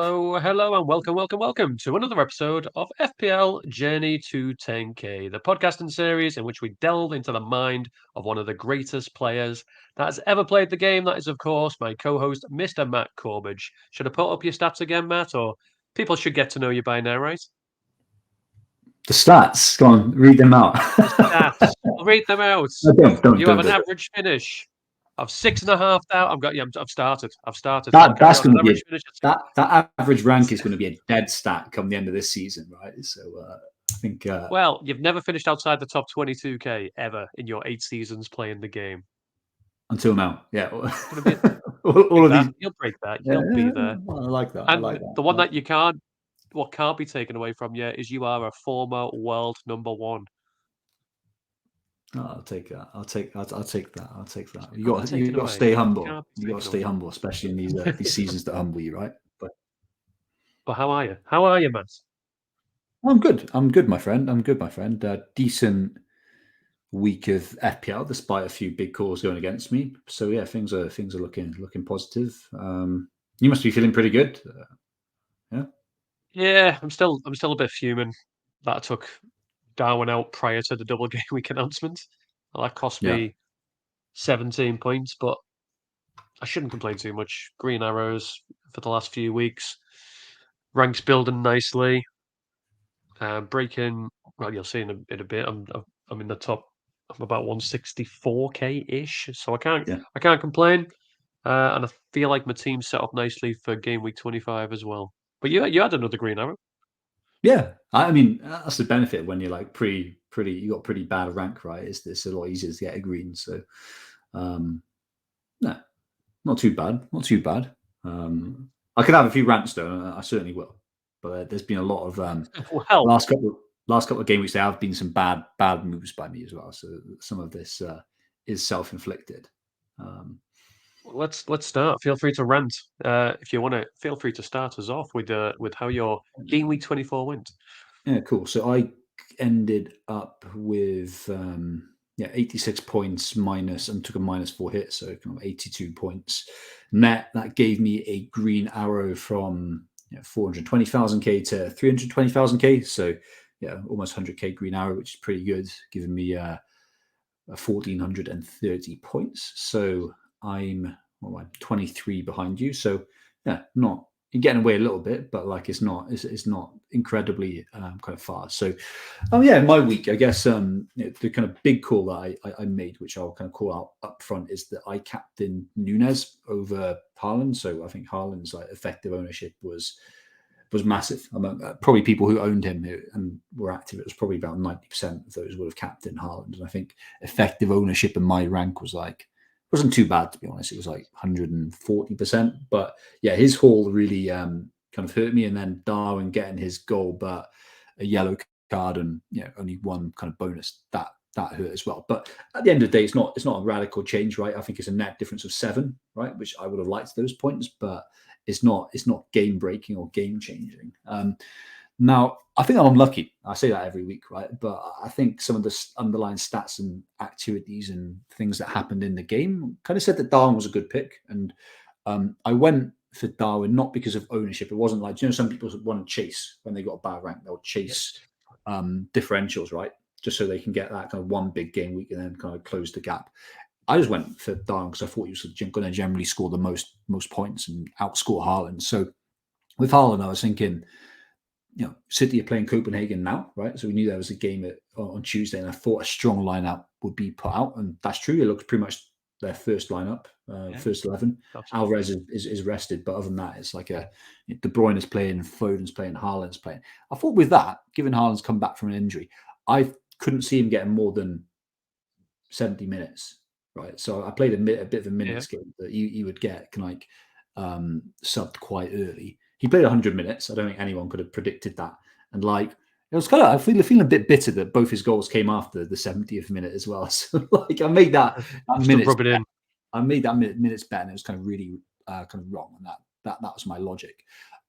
Hello, and welcome to another episode of FPL Journey to 10K, the podcasting series in which we delve into the mind of one of the greatest players that has ever played the game. That is, of course, my co-host, Mr. Matt Corbridge. Should I put up your stats again, Matt, or people should get to know you by now, right? The stats, go on, read them out. The stats. I'll read them out. No, don't. You have an average finish of 6,500. I've started. So I'll carry That's on. An going to be average finish of that average rank is going to be a dead stat come the end of this season, right? So I think Well, you've never finished outside the top 22K ever in your 8 seasons playing the game. until now, yeah. All of these, you'll break that. You'll be there. I like that. And the one that what can't be taken away from you is you are a former world number one. I'll take that. I'll take that. You Can't got take it to away. stay humble. Can't be You got taken to stay away. humble, especially in these seasons that humble you, right? But how are you? How are you, Matt? I'm good, my friend. Decent week of FPL, despite a few big calls going against me. So yeah, things are looking positive. You must be feeling pretty good. Yeah. Yeah, I'm still a bit fuming that I took Darwin out prior to the double game week announcement. That cost Yeah. me 17 points, but I shouldn't complain too much. Green arrows for the last few weeks. Ranks building nicely. Breaking, well, you'll see in a bit. I'm in the top. I'm about 164K ish, so I can't complain. And I feel like my team's set up nicely for game week 25 as well. But you had another green arrow. Yeah. I mean, that's the benefit when you're like pretty. You got pretty bad rank, right? It's a lot easier to get a green. So, no, not too bad. I could have a few rants though. I certainly will. But there's been a lot of Well, last couple of game weeks. There have been some bad moves by me as well. So some of this is self-inflicted. let's start. Feel free to rant if you want to. Feel free to start us off with how your game week 24 went. Yeah, cool. So I ended up with 86 points minus, and took a -4 hit, so kind of 82 points net. That gave me a green arrow from 420,000K to 320,000K. So yeah, almost 100K green arrow, which is pretty good, giving me 1,430 points. So I'm 23 behind you. So yeah, not you're getting away a little bit, but like it's not incredibly kind of fast. So my week, I guess the kind of big call that I made, which I'll kind of call out up front, is that I captained Nunes over Haaland. So I think Haaland's like effective ownership was massive among probably people who owned him and were active. It was probably about 90% of those would have captained Haaland. And I think effective ownership in my rank wasn't too bad, to be honest. It was like 140%. But yeah, his haul really kind of hurt me. And then Darwin getting his goal, but a yellow card and only one kind of bonus, that hurt as well. But at the end of the day, it's not a radical change, right? I think it's a net difference of 7, right? Which I would have liked those points, but it's not game breaking or game changing. Now, I think I'm unlucky. I say that every week, right? But I think some of the underlying stats and activities and things that happened in the game kind of said that Darwin was a good pick. And I went for Darwin not because of ownership. It wasn't like, some people want to chase when they got a bad rank. They'll chase differentials, right? Just so they can get that kind of one big game week and then kind of close the gap. I just went for Darwin because I thought he was going to generally score the most points and outscore Haaland. So with Haaland, I was thinking, City are playing Copenhagen now, right? So we knew there was a game on Tuesday, and I thought a strong lineup would be put out, and that's true. It looks pretty much their first lineup, first 11. Absolutely. Alvarez is rested, but other than that, it's like De Bruyne is playing, Foden's playing, Haaland's playing. I thought with that, given Haaland's come back from an injury, I couldn't see him getting more than 70 minutes, right? So I played a bit of a minutes game that he would get subbed quite early. He played 100 minutes. I don't think anyone could have predicted that. And it was kind of, I feel a bit bitter that both his goals came after the 70th minute as well. So I made that minutes. Rub it in. I made that minutes bet, and it was kind of really kind of wrong. And that was my logic.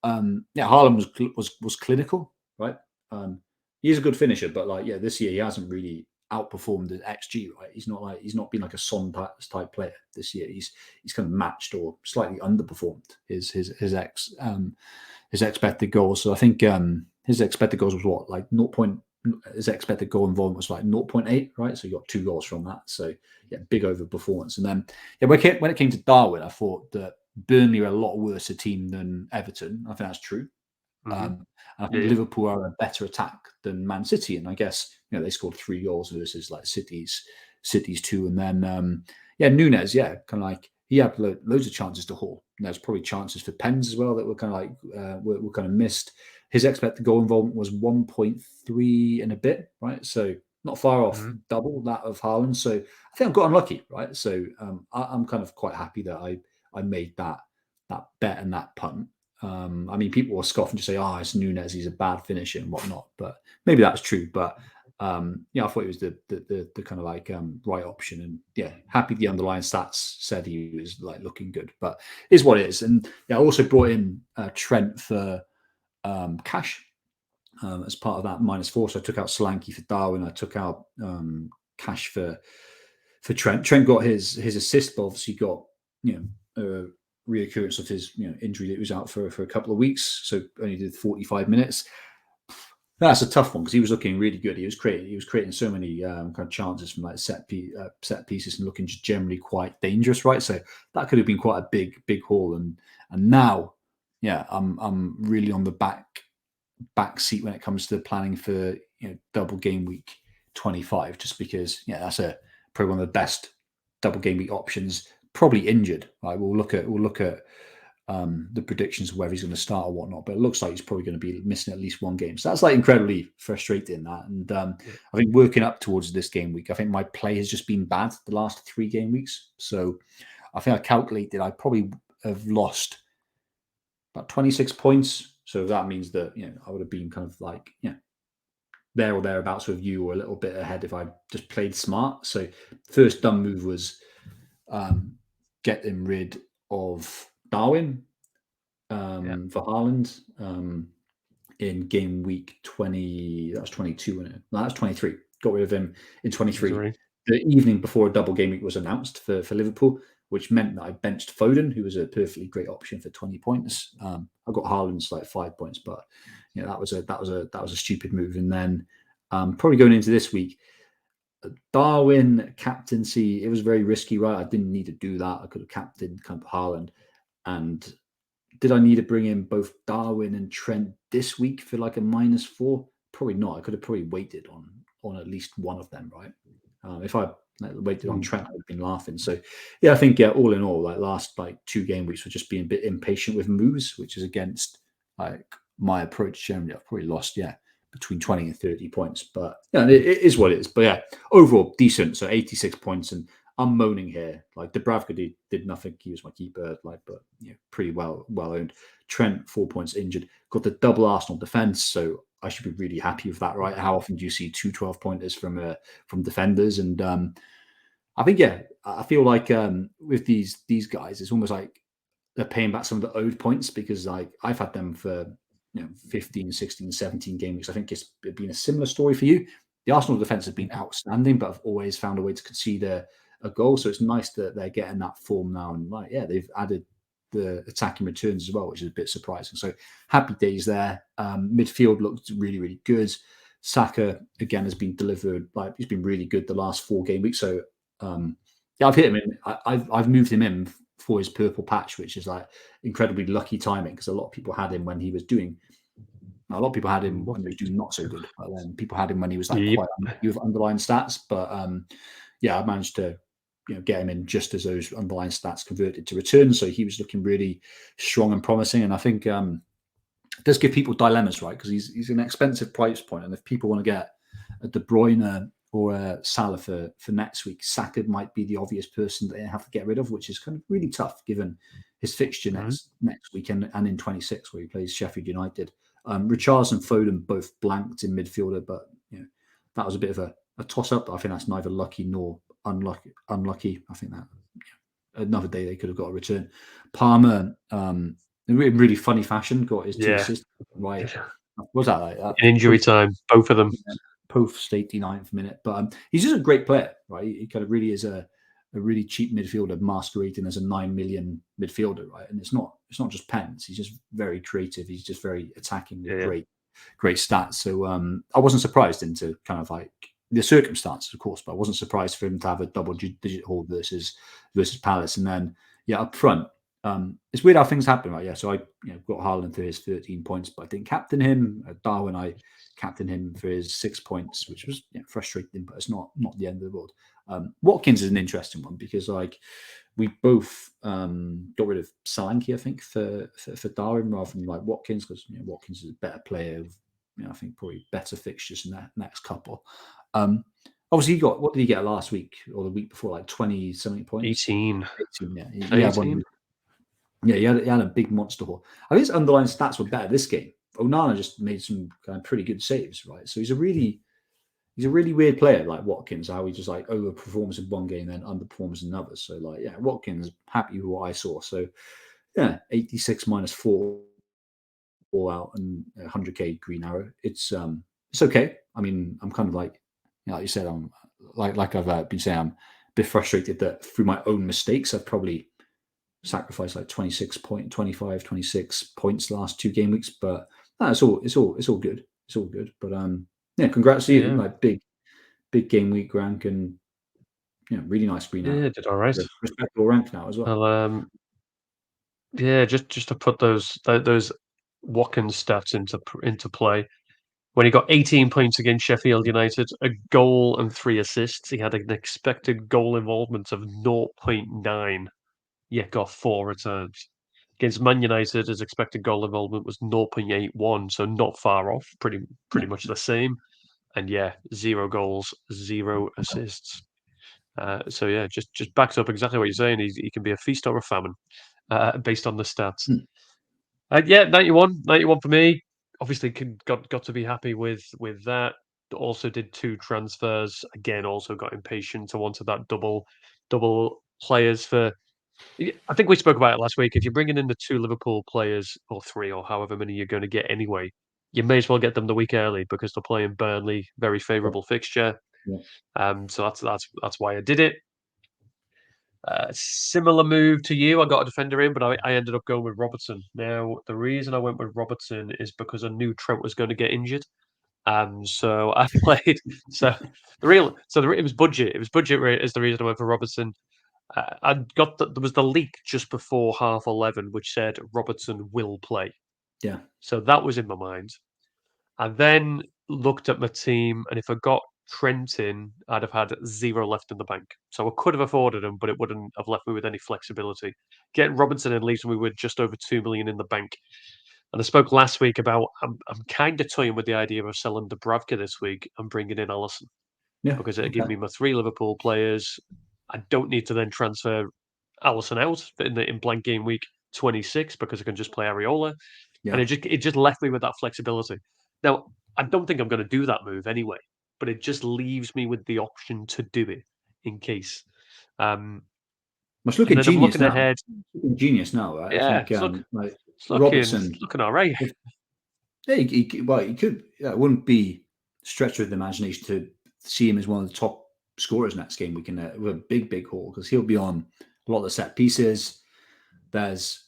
Haaland was clinical, right? He's a good finisher, but this year he hasn't really outperformed at XG, right? He's not been like a Son type player this year. He's kind of matched or slightly underperformed his expected goals. So I think his expected goals was what, like 0. His expected goal involvement was like 0.8, right? So he got 2 goals from that. So yeah, big overperformance. And then when it came to Darwin, I thought that Burnley are a lot worse a team than Everton. I think that's true. And I think Yeah. Liverpool are a better attack than Man City, and I guess they scored 3 goals versus like City's 2, and then Nunes, kind of like he had loads of chances to haul. And there's probably chances for pens as well that were kind of like were kind of missed. His expected goal involvement was 1.3 and a bit, right? So not far off double that of Haaland. So I think I got unlucky, right? So I'm kind of quite happy that I made that bet and that punt. I mean, people will scoff and just say, "Oh, it's Nunes; he's a bad finisher and whatnot." But maybe that's true. But I thought it was the kind of like right option, and happy the underlying stats said he was like looking good. But is what it is. And I also brought in Trent for cash as part of that -4. So I took out Solanke for Darwin. I took out cash for Trent. Trent got his assist, but obviously got reoccurrence of his injury that he was out for a couple of weeks, so only did 45 minutes. That's a tough one because he was looking really good. He was creating so many kind of chances from like set pieces and looking just generally quite dangerous, right? So that could have been quite a big haul. And now, I'm really on the back seat when it comes to planning for double game week 25, just because that's probably one of the best double game week options. Probably injured, right? We'll look at the predictions of whether he's going to start or whatnot, but it looks like he's probably going to be missing at least one game. So that's like incredibly frustrating. That, and I think working up towards this game week, I think my play has just been bad the last 3 game weeks. So I think I calculated I probably have lost about 26 points. So that means that I would have been kind of like there or thereabouts with you, or a little bit ahead if I just played smart. So first dumb move was getting rid of Darwin for Haaland in game week 20. That was 22, wasn't it? No, that was 23. Got rid of him in 23. The evening before a double game week was announced for Liverpool, which meant that I benched Foden, who was a perfectly great option for 20 points. I got Haaland's like 5 points, but that was a stupid move. And then probably going into this week, Darwin captaincy, it was very risky, right? I didn't need to do that. I could have captained kind of Haaland. And did I need to bring in both Darwin and Trent this week for like a -4? Probably not. I could have probably waited on at least one of them, right? If I waited on Trent, I would have been laughing. So I think all in all, like last like 2 game weeks were just being a bit impatient with moves, which is against like my approach generally. I've probably lost between 20 and 30 points, but it is what it is. But overall decent. So 86 points, and I'm moaning here. Like Dubravka did nothing. He was my keeper, but pretty well owned. Trent 4 points injured. Got the double Arsenal defense, so I should be really happy with that, right? How often do you see 2 12-pointers from defenders? And I think I feel like with these guys, it's almost like they're paying back some of the owed points, because like I've had them for 15, 16, 17 game weeks. I think it's been a similar story for you. The Arsenal defense has been outstanding, but I've always found a way to concede a goal. So it's nice that they're getting that form now. And they've added the attacking returns as well, which is a bit surprising. So happy days there. Midfield looked really, really good. Saka, again, has been delivered. Like, he's been really good the last 4 game weeks. So I've hit him in. I've moved him in for his purple patch, which is like incredibly lucky timing, because a lot of people had him when he was doing. A lot of people had him when he was doing not so good, but then people had him when he was like quite unlucky with underlying stats. But I managed to get him in just as those underlying stats converted to returns. So he was looking really strong and promising. And I think it does give people dilemmas, right? Because he's an expensive price point, and if people want to get a De Bruyne or a Salah for next week, Saka might be the obvious person that they have to get rid of, which is kind of really tough given his fixture next week and in 26, where he plays Sheffield United. Richarlison and Foden both blanked in midfielder, but that was a bit of a toss-up. I think that's neither lucky nor unlucky. I think that another day they could have got a return. Palmer, in really funny fashion, got his 2 assists right. What was that like? In injury time, both of them. post 89th minute. But he's just a great player, right? He kind of really is a really cheap midfielder masquerading as a 9 million midfielder, right? And it's not just pens. He's just very creative. He's just very attacking with Yeah. great stats. So I wasn't surprised into kind of like the circumstances, of course, but I wasn't surprised for him to have a double-digit haul versus Palace. And then up front, it's weird how things happen, right? Yeah, so I got Haaland for his 13 points, but I didn't captain him. Darwin, I captained him for his 6 points, which was frustrating, but it's not the end of the world. Watkins is an interesting one because like we both got rid of Solanke, I think, for Darwin rather than like Watkins because Watkins is a better player. I think probably better fixtures in that next couple. Obviously, he got, what did he get last week or the week before? Like 20 something points. 18. 18, yeah. He had 18. one. Yeah, he had a big monster haul. I think his underlying stats were better this game. Onana just made some kind of pretty good saves, right? So he's a really weird player, like Watkins, how he just like overperforms in one game and then underperforms in another. So like, yeah, Watkins, happy with what I saw. So yeah, 86 minus 4 all out and 100k green arrow. It's okay. I mean, I'm kind of like, like you said, I'm like I've been saying, I'm a bit frustrated that through my own mistakes, I've probably sacrificed like 25, 26 points the last 2 game weeks. But no, it's all good. It's all good. But yeah, congrats to you. Yeah. Like big game week rank and really nice green Yeah, arrow. did all right. Respectable rank now as well. Well, yeah, just to put those Watkins stats into play. When he got 18 points against Sheffield United, a goal and 3 assists, he had an expected goal involvement of 0.9, yet got 4 returns. Against Man United, his expected goal involvement was 0.81, so not far off, pretty Yeah. much the same. And yeah, 0 goals, 0 assists. So yeah, just backs up exactly what you're saying. He can be a feast or a famine, based on the stats. Hmm. Yeah, 91 for me. Obviously, got to be happy with that. Also did 2 transfers. Again, also got impatient. I wanted that double players for. I think we spoke about it last week. If you're bringing in the 2 Liverpool players or 3 or however many you're going to get anyway, you may as well get them the week early because they're playing Burnley, very Yeah. favourable fixture. Yeah. So that's why I did it. Similar move to you. I got a defender in, but I ended up going with Robertson. Now, the reason I went with Robertson is because I knew Trent was going to get injured. So I played. So it was budget. It was budget rate is the reason I went for Robertson. I got there was the leak just before 11:30, which said Robertson will play. Yeah. So that was in my mind. I then looked at my team, and if I got Trent in, I'd have had 0 left in the bank. So I could have afforded him, but it wouldn't have left me with any flexibility. Getting Robinson in leaves me with just over 2 million in the bank. And I spoke last week about I'm kind of toying with the idea of selling Dubravka this week and bringing in Allison Yeah. because it'll give Okay. me my 3 Liverpool players. I don't need to then transfer Allison out in blank game week 26 because I can just play Areola, and Yeah. it just left me with that flexibility. Now, I don't think I'm going to do that move anyway, but it just leaves me with the option to do it in case. Um, Must and looking then I'm genius looking now. ahead. Looking genius now, right? I Yeah, think like it's Robertson. looking all right. If, yeah, well, he could. Yeah, it wouldn't be stretch of the imagination to see him as one of the top scorers next game. We can with a big haul because he'll be on a lot of the set pieces. There's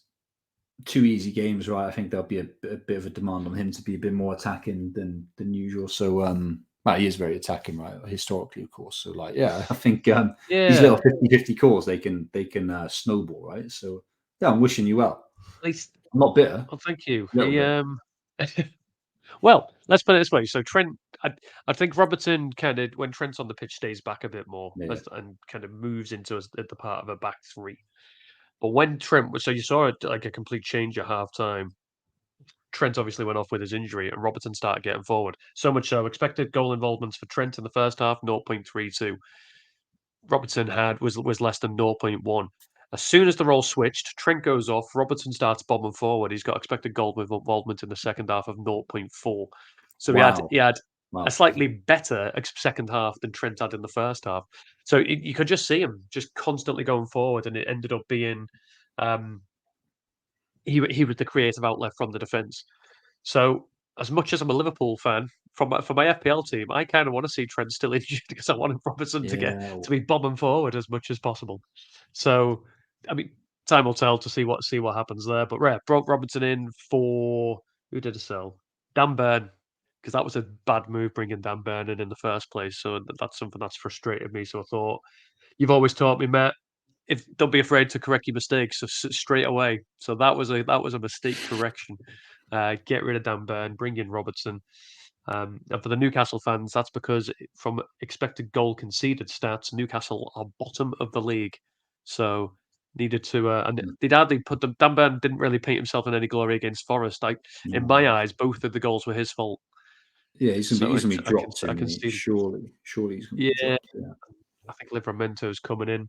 2 easy games, right? I think there'll be a bit of a demand on him to be a bit more attacking than usual. So, well, he is very attacking, right? Historically, of course. So, like, yeah, I think these Yeah, little 50-50 calls they can snowball, right? So, yeah, I'm wishing you well. at least. I'm not bitter, Well, thank you. a little bit. Well, let's put it this way. So Trent, I think Robertson kind of when Trent's on the pitch stays back a bit more Yeah, and kind of moves into the part of a back 3. But when Trent was, so you saw it like a complete change at half time. Trent obviously went off with his injury, and Robertson started getting forward. So much so, expected goal involvements for Trent in the first half 0.32. Robertson was less than zero point 0.1. As soon as the role switched, Trent goes off. Robertson starts bombing forward. He's got expected goal involvement in the second half of 0.4. So wow, he had a wow, slightly better second half than Trent had in the first half. So you could just see him just constantly going forward, and it ended up being um, he was the creative outlet from the defence. So as much as I'm a Liverpool fan, for my FPL team, I kind of want to see Trent still injured because I wanted Robertson Yeah. to be bombing forward as much as possible. So, I mean, time will tell to see what happens there. But yeah, brought Robertson in for who did I sell? Dan Burn, because that was a bad move bringing Dan Burn in the first place. So that's something that's frustrated me. So I thought, you've always taught me, Matt, if don't be afraid to correct your mistakes so straight away. So that was a mistake correction. Get rid of Dan Burn, bring in Robertson. And for the Newcastle fans, that's because from expected goal conceded stats, Newcastle are bottom of the league. So needed to, and Mm. they'd hardly put them. Dan Burn didn't really paint himself in any glory against Forest. In my No. eyes, both of the goals were his fault. Yeah, So he's gonna be dropped, I isn't can he? see. Surely he's gonna be Yeah, dropped. Yeah. I think Livramento's coming in,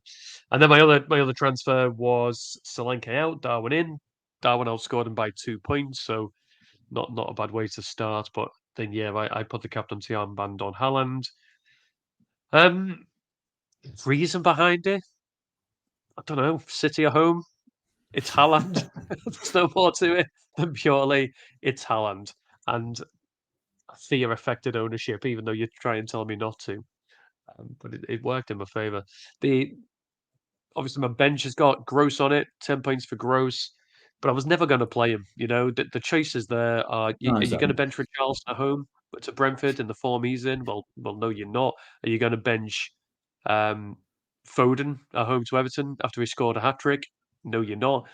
and then my other transfer was Solanke out, Darwin in. Darwin outscored him by 2 points, so not a bad way to start. But then yeah, I put the captaincy armband on Haaland. Um, Reason behind it, I don't know. City at home, it's Haaland. There's no more to it than purely it's Haaland, and fear affected ownership, even though you try and tell me not to. But it worked in my favour. The Obviously my bench has got Gross on it, 10 points for Gross, but I was never going to play him. You know, the choices there are: No, are you going to exactly. bench Richarlison at home, but to Brentford in the form he's in? Well, no, you're not. Are you going to bench um, Foden at home to Everton after he scored a hat trick? No, you're not.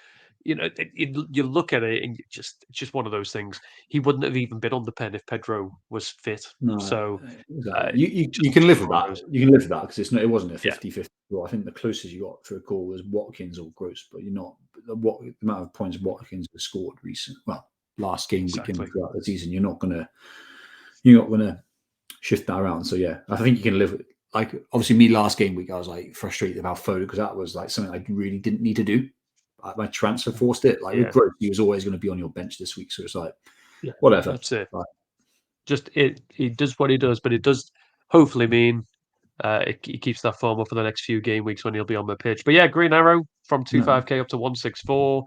You know, you look at it and it's just one of those things. He wouldn't have even been on the pen if Pedro was fit. No, So exactly. uh, You can live just with one of that. those. You can live with that because it wasn't a Yeah, 50-50 goal. I think the closest you got for a goal was Watkins or Gross, but you're not the amount of points Watkins has scored last game week and exactly. throughout the season. You're not gonna shift that around. So yeah, I think you can live with. Like obviously, me last game week, I was like frustrated about Foden because that was like something I really didn't need to do. My transfer forced it. Like with Yeah, Gross, he was always going to be on your bench this week, so it's like yeah, whatever. that's it. Like, Just he does what he does, but it does hopefully mean he keeps that form up for the next few game weeks when he'll be on the pitch. But yeah, Green Arrow from no. 25k up to 164,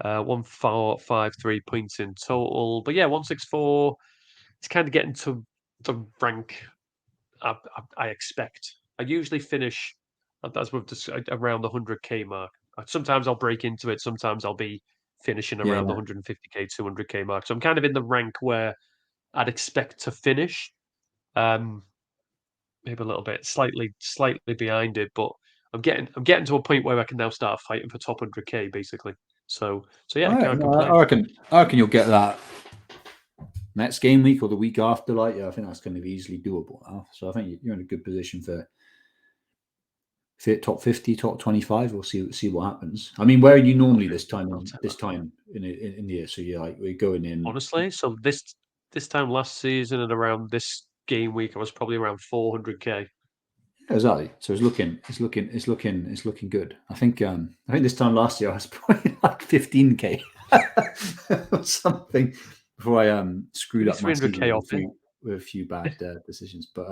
1453 points in total. But yeah, 164. It's kind of getting to the rank I expect. I usually finish as we've around the 100k mark. Sometimes I'll break into it. Sometimes I'll be finishing around the Yeah. 150k, 200k mark. So I'm kind of in the rank where I'd expect to finish. Um, Maybe a little bit, slightly behind it, but I'm getting to a point where I can now start fighting for top 100k basically. So yeah, All I right. can't No, complain. I reckon you'll get that next game week or the week after. Like, yeah, I think that's going to be easily doable now. So I think you're in a good position for top 50, top 25. We'll see what happens. I mean, where are you I'll, normally I'll take this that. time in the year? So you're like we're going in. Honestly, so this time last season and around this game week, I was probably around 400k. Exactly. So it's looking good. I think this time last year I was probably like 15k or something before I screwed Maybe up my season 300k off it. with a few bad decisions. But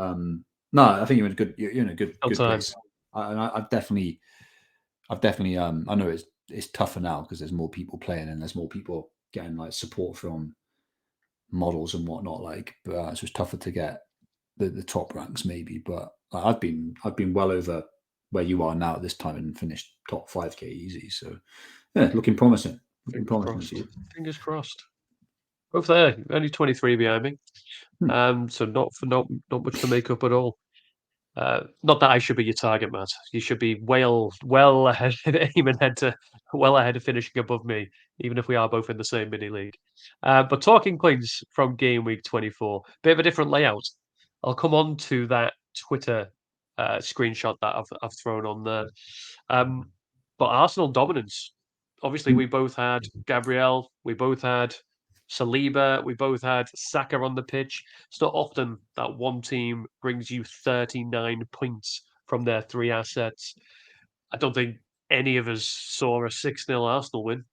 no, I think you're in a Still good time. place. I've definitely I know it's tougher now because there's more people playing and there's more people getting like support from models and whatnot. Like, but so it's tougher to get the top ranks maybe, but I've been well over where you are now at this time and finished top 5k easy. So yeah, looking promising. Looking Fingers promising for crossed. you. Fingers crossed. Both there. Only 23 behind me. Hmm. So not much to make up at all. Not that I should be your target, Matt. You should be well ahead, aiming ahead to well ahead of finishing above me, even if we are both in the same mini league. But talking points from game week 24, bit of a different layout. I'll come on to that Twitter screenshot that I've thrown on there. Um, but Arsenal dominance. Obviously, Hmm. we both had Gabriel, we both had Saliba, we both had Saka on the pitch. It's not often that one team brings you 39 points from their three assets. I don't think any of us saw a 6-0 Arsenal win.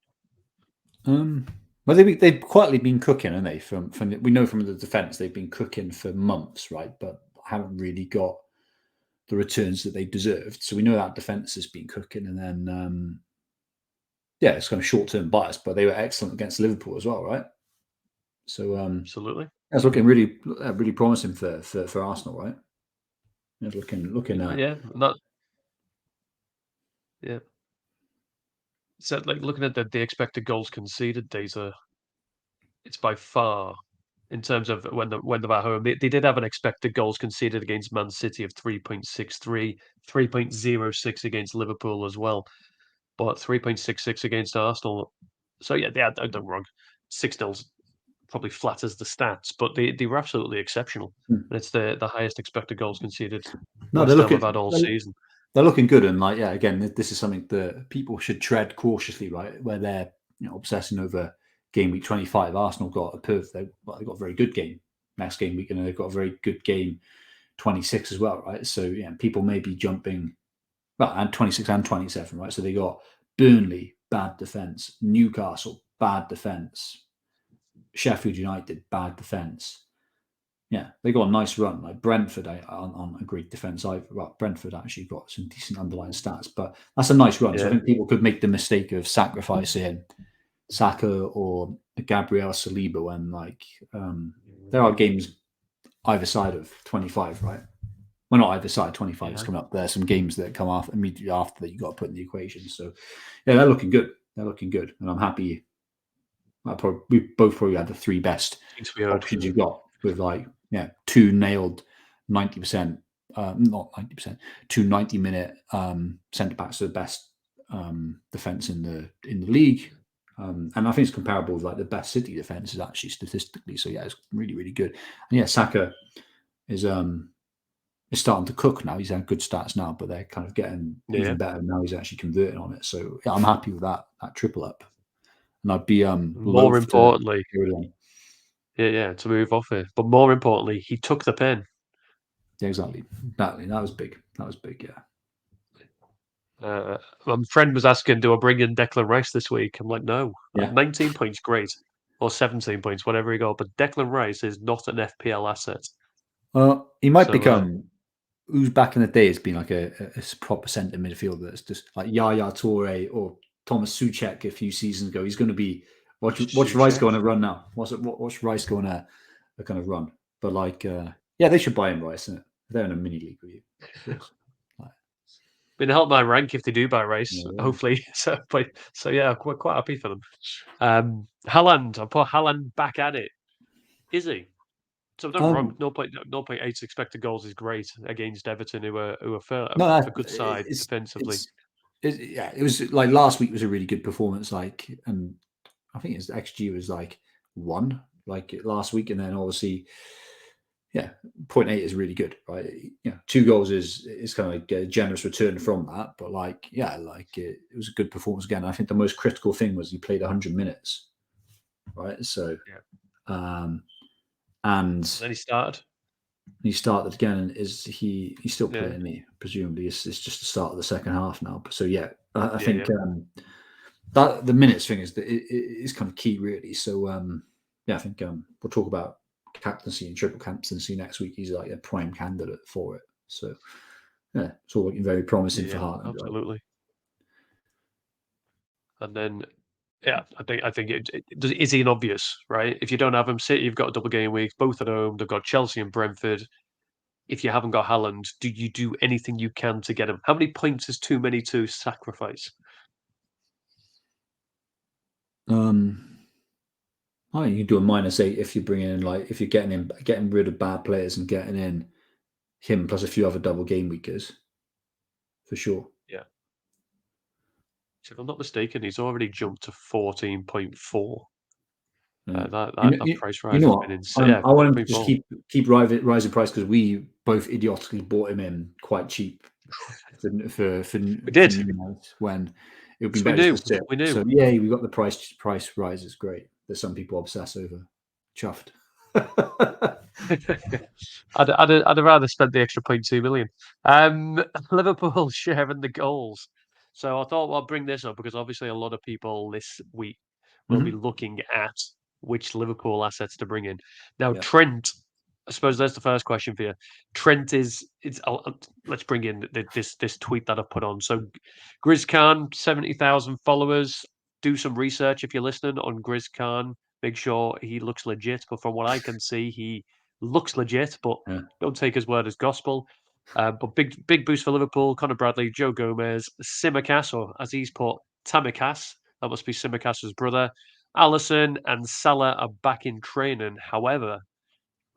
Um, well, they've quietly been cooking, haven't they? We know from the defense they've been cooking for months, right? But haven't really got the returns that they deserved. So we know that defense has been cooking, and then yeah, it's kind of short term bias, but they were excellent against Liverpool as well, right? So Absolutely. That's looking really promising for Arsenal, right? It's looking Yeah, that yeah. So like looking at the expected goals conceded data, it's by far in terms of when they're at home. They did have an expected goals conceded against Man City of 3.63, 3.06 against Liverpool as well, but 3.66 against Arsenal. So yeah, don't get me wrong, 6-0 probably flatters the stats, but they were absolutely exceptional. Hmm. And it's the highest expected goals conceded No, West Ham have had all season. they're looking good, and like, yeah, again, this is something that people should tread cautiously, right? Where they're obsessing over game week 25. Arsenal got a they got a very good game next game week, and they've got a very good game 26 as well, right? So yeah, people may be jumping, well, and 26 and 27, right? So they got Burnley, bad defense, Newcastle, bad defense, Sheffield United, bad defense. Yeah, they got a nice run. Like Brentford on a great defence. Well, Brentford actually got some decent underlying stats, but that's a nice run. So I Yeah, think people could make the mistake of sacrificing Saka or Gabriel Saliba when there are games either side of 25, right? Well, not either side. 25 is yeah. coming up. There's some games that come off immediately after that you got to put in the equation. So yeah, they're looking good. They're looking good, and I'm happy. We both probably had the three best Seems to be heard. options you've got with two nailed 90%, not 90%, two 90-minute centre backs are the best defence in the league. And I think it's comparable with like the best City defence is actually statistically. So yeah, it's really, really good. And yeah, Saka is starting to cook now. He's had good stats now, but they're kind of getting Yeah, even better now. He's actually converting on it. So yeah, I'm happy with that triple up. And I'd be more loath to importantly, carry on. yeah, to move off it. But more importantly, he took the pen. Yeah, exactly. That was big. That was big. Yeah. My friend was asking, "Do I bring in Declan Rice this week?" I'm like, "No, Yeah. 19 points, great, or 17 points, whatever he got." But Declan Rice is not an FPL asset. Well, he might So become who's back in the day has been like a proper centre midfielder that's just like Yaya Toure or Thomas Suchek a few seasons ago. He's going to be watch Rice Soucek. go on a run now. Watch Rice go on a kind of run. But yeah, they should buy him Rice. Isn't it? They're in a mini league with you, of course. Like, Been help my rank if they do buy Rice, yeah. hopefully. So yeah, quite happy for them. Haaland, I put Haaland back at it. Is he? So don't get me wrong, Um, 0.8 expected goals is great against Everton, who are no, a good side defensively. yeah, it was like last week was a really good performance. And I think his XG was like 1 like last week, and then obviously, yeah, 0.8 is really good, right? 2 goals is kind of like a generous return from that, but it was a good performance again. I think the most critical thing was he played 100 minutes, right? So, Yeah. um, and Then he started. he started again, and he's still Yeah, playing me? Presumably, it's just the start of the second half now. So yeah, I yeah, think yeah, that the minutes thing is is kind of key, really. So yeah, I think we'll talk about captaincy and triple captaincy next week. He's like a prime candidate for it. So yeah, it's all looking very promising for yeah, Haaland, right? absolutely. And then, yeah, I think is he an obvious, right? If you don't have him, City, you've got a double game week, both at home. They've got Chelsea and Brentford. If you haven't got Haaland, do you do anything you can to get him? How many points is too many to sacrifice? Um, I think you can do a -8 if you're bringing in if you're getting rid of bad players and getting in him plus a few other double game weekers for sure. Yeah. So if I'm not mistaken, he's already jumped to 14.4. Yeah. That price You rise know has what? been insane. Yeah, I want him to just 14.4. keep rising price because we both idiotically bought him in quite cheap We for did. Nunes when it would be So we better knew. to sit. We knew. So yeah, we got the price rise is great. That some people obsess over. Chuffed. I'd have rather spent the extra 0.2 million. Liverpool sharing the goals. So I thought I'll bring this up because obviously a lot of people this week will be Mhm. looking at which Liverpool assets to bring in. Now, Yeah. Trent, I suppose that's the first question for you. Trent is it's. Let's bring in this tweet that I put on. So, Grizz Khan, 70,000 followers. Do some research if you're listening on Grizz Khan. make sure he looks legit. But from what I can see, he looks legit, but Yeah. don't take his word as gospel. But big boost for Liverpool. Conor Bradley, Joe Gomez, Simicas, or as he's put, Tamicas. That must be Simicas's brother. Allison and Salah are back in training. However,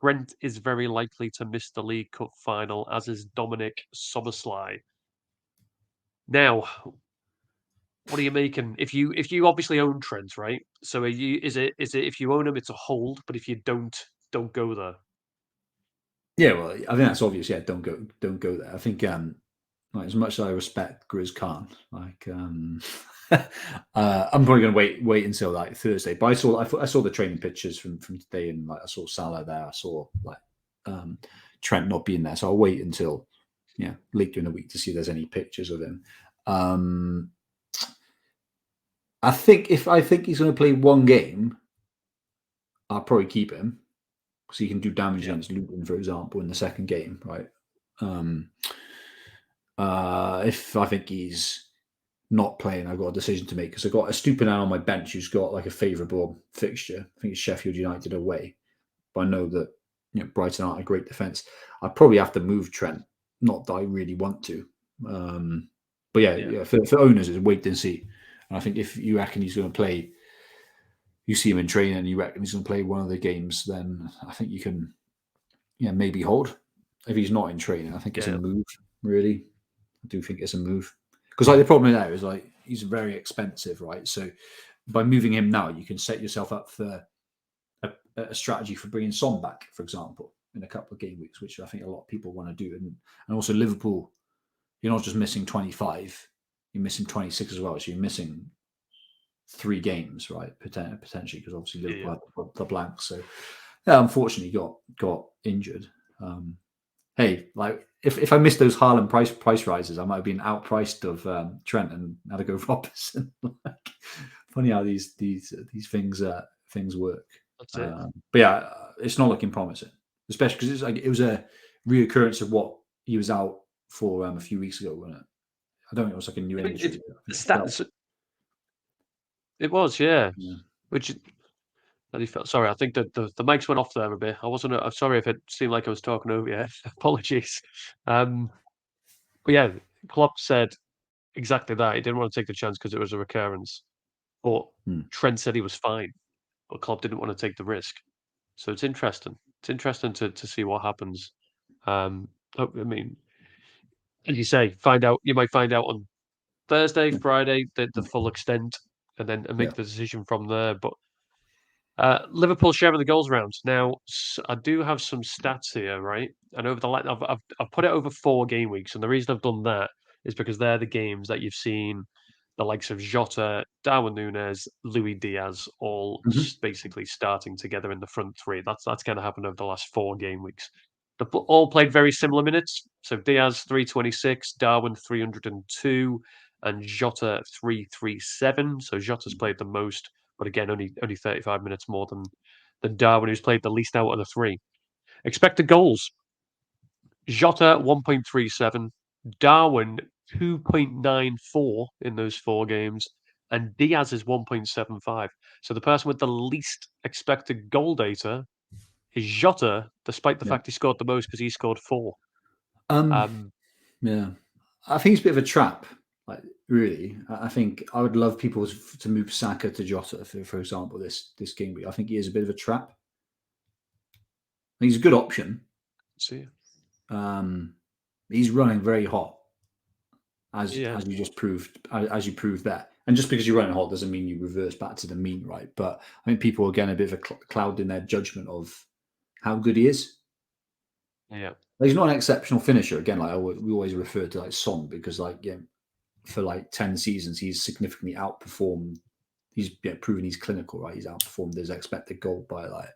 Brent is very likely to miss the League Cup final, as is Dominic Soboslai. Now, what are you making? If you obviously own Trent, right? So is it if you own him, it's a hold, but if you don't go there. Yeah, well, I think that's obvious. Yeah, don't go there. I think like, as much as I respect Grizz Khan, like I'm probably going to wait until like Thursday. But I saw the training pictures from today, and like I saw Salah there. I saw like Trent not being there, so I'll wait until later in the week to see if there's any pictures of him. I think he's going to play one game, I'll probably keep him because he can do damage against Luton, for example, in the second game, right? If I think he's not playing, I've got a decision to make because I've got a stupid man on my bench who's got like a favourable fixture. I think it's Sheffield United away, but I know that Brighton aren't a great defence. I probably have to move Trent. Not that I really want to, but yeah. For owners, it's wait and see. And I think if you reckon he's going to play, you see him in training, and you reckon he's going to play one of the games, then I think you can, maybe hold. If he's not in training, I think it's a move. Really, I do think it's a move because like the problem there is like he's very expensive, right? So by moving him now, you can set yourself up for a strategy for bringing Son back, for example, in a couple of game weeks, which I think a lot of people want to do. And also Liverpool, you're not just missing 25, you're missing 26 as well. So you're missing 3 games, right? Potentially, because obviously Liverpool had the blank. So unfortunately got injured. Hey, like if I missed those Haaland price rises, I might have been outpriced of Trent and had to go Robertson. Like, funny how these things work. That's it. But yeah, it's not looking promising, especially because it was a reoccurrence of what he was out for a few weeks ago, wasn't it? I don't think it was like a new injury. It was, yeah. Which sorry, I think that the mics went off there a bit. I'm sorry if it seemed like I was talking over you. Apologies. But yeah, Klopp said exactly that. He didn't want to take the chance because it was a recurrence. But Trent said he was fine, but Klopp didn't want to take the risk. So it's interesting. It's interesting to see what happens. I mean, as you say, you might find out on Thursday, Friday, the full extent, and then make the decision from there. But Liverpool sharing the goals round. Now, I do have some stats here, right? And over I've put it over 4 game weeks, and the reason I've done that is because they're the games that you've seen the likes of Jota, Darwin Núñez, Luis Diaz, all basically starting together in the front three. That's kind of happened over the last 4 game weeks. They all played very similar minutes. So Diaz 326, Darwin 302, and Jota 337. So Jota's played the most, but again, only 35 minutes more than Darwin, who's played the least out of the 3. Expected goals: Jota 1.37, Darwin 2.94 in those 4 games, and Diaz is 1.75. So the person with the least expected goal data is Jota, despite the fact he scored the most because he scored 4. Yeah, I think it's a bit of a trap. Like, really, I think I would love people to move Saka to Jota, for example, this game week. I think he is a bit of a trap. He's a good option. See, he's running very hot, as you just proved, as you proved that. And just because you're running hot doesn't mean you reverse back to the mean, right? But I think people are getting a bit of a cloud in their judgment of how good he is. Yeah, he's not an exceptional finisher. Again, like we always refer to like Son because for like 10 seasons he's significantly outperformed. He's proven he's clinical, right? He's outperformed his expected goal by like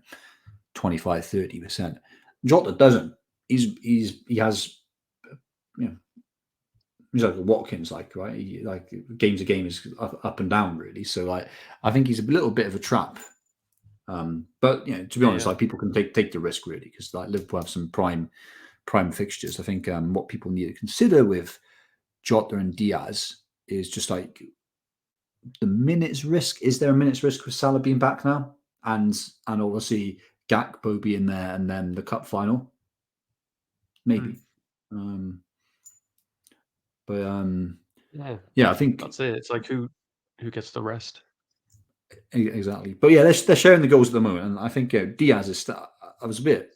25-30%. Jota doesn't. He has he's like a Watkins, right? Like game to game is up and down really. So like I think he's a little bit of a trap. But to be honest, like people can take the risk really because like Liverpool have some prime fixtures. I think what people need to consider with Jota and Diaz is just like the minutes risk. Is there a minutes risk with Salah being back now? and obviously Gakpo be in there, and then the cup final, maybe. But yeah, I think that's it. It's like who gets the rest. exactly. But yeah, they're sharing the goals at the moment, and I think Diaz is. I was a bit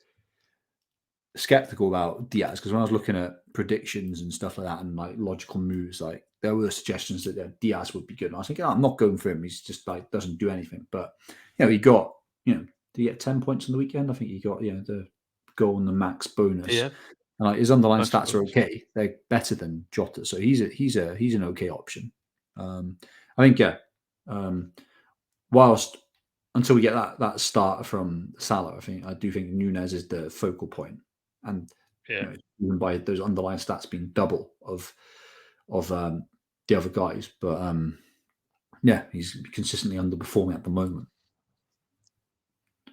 skeptical about Diaz because when I was looking at predictions and stuff like that and like logical moves, like there were suggestions that Diaz would be good. And I was thinking, I'm not going for him. He's just like doesn't do anything. But he got did he get 10 points on the weekend? I think he got the goal and the max bonus. Yeah, And like his underlying max stats are bonus. okay. They're better than Jota, so he's an okay option. I think whilst until we get that start from Salah, I do think Nunez is the focal point, and Yeah. even by those underlying stats being double of the other guys, but yeah, he's consistently underperforming at the moment.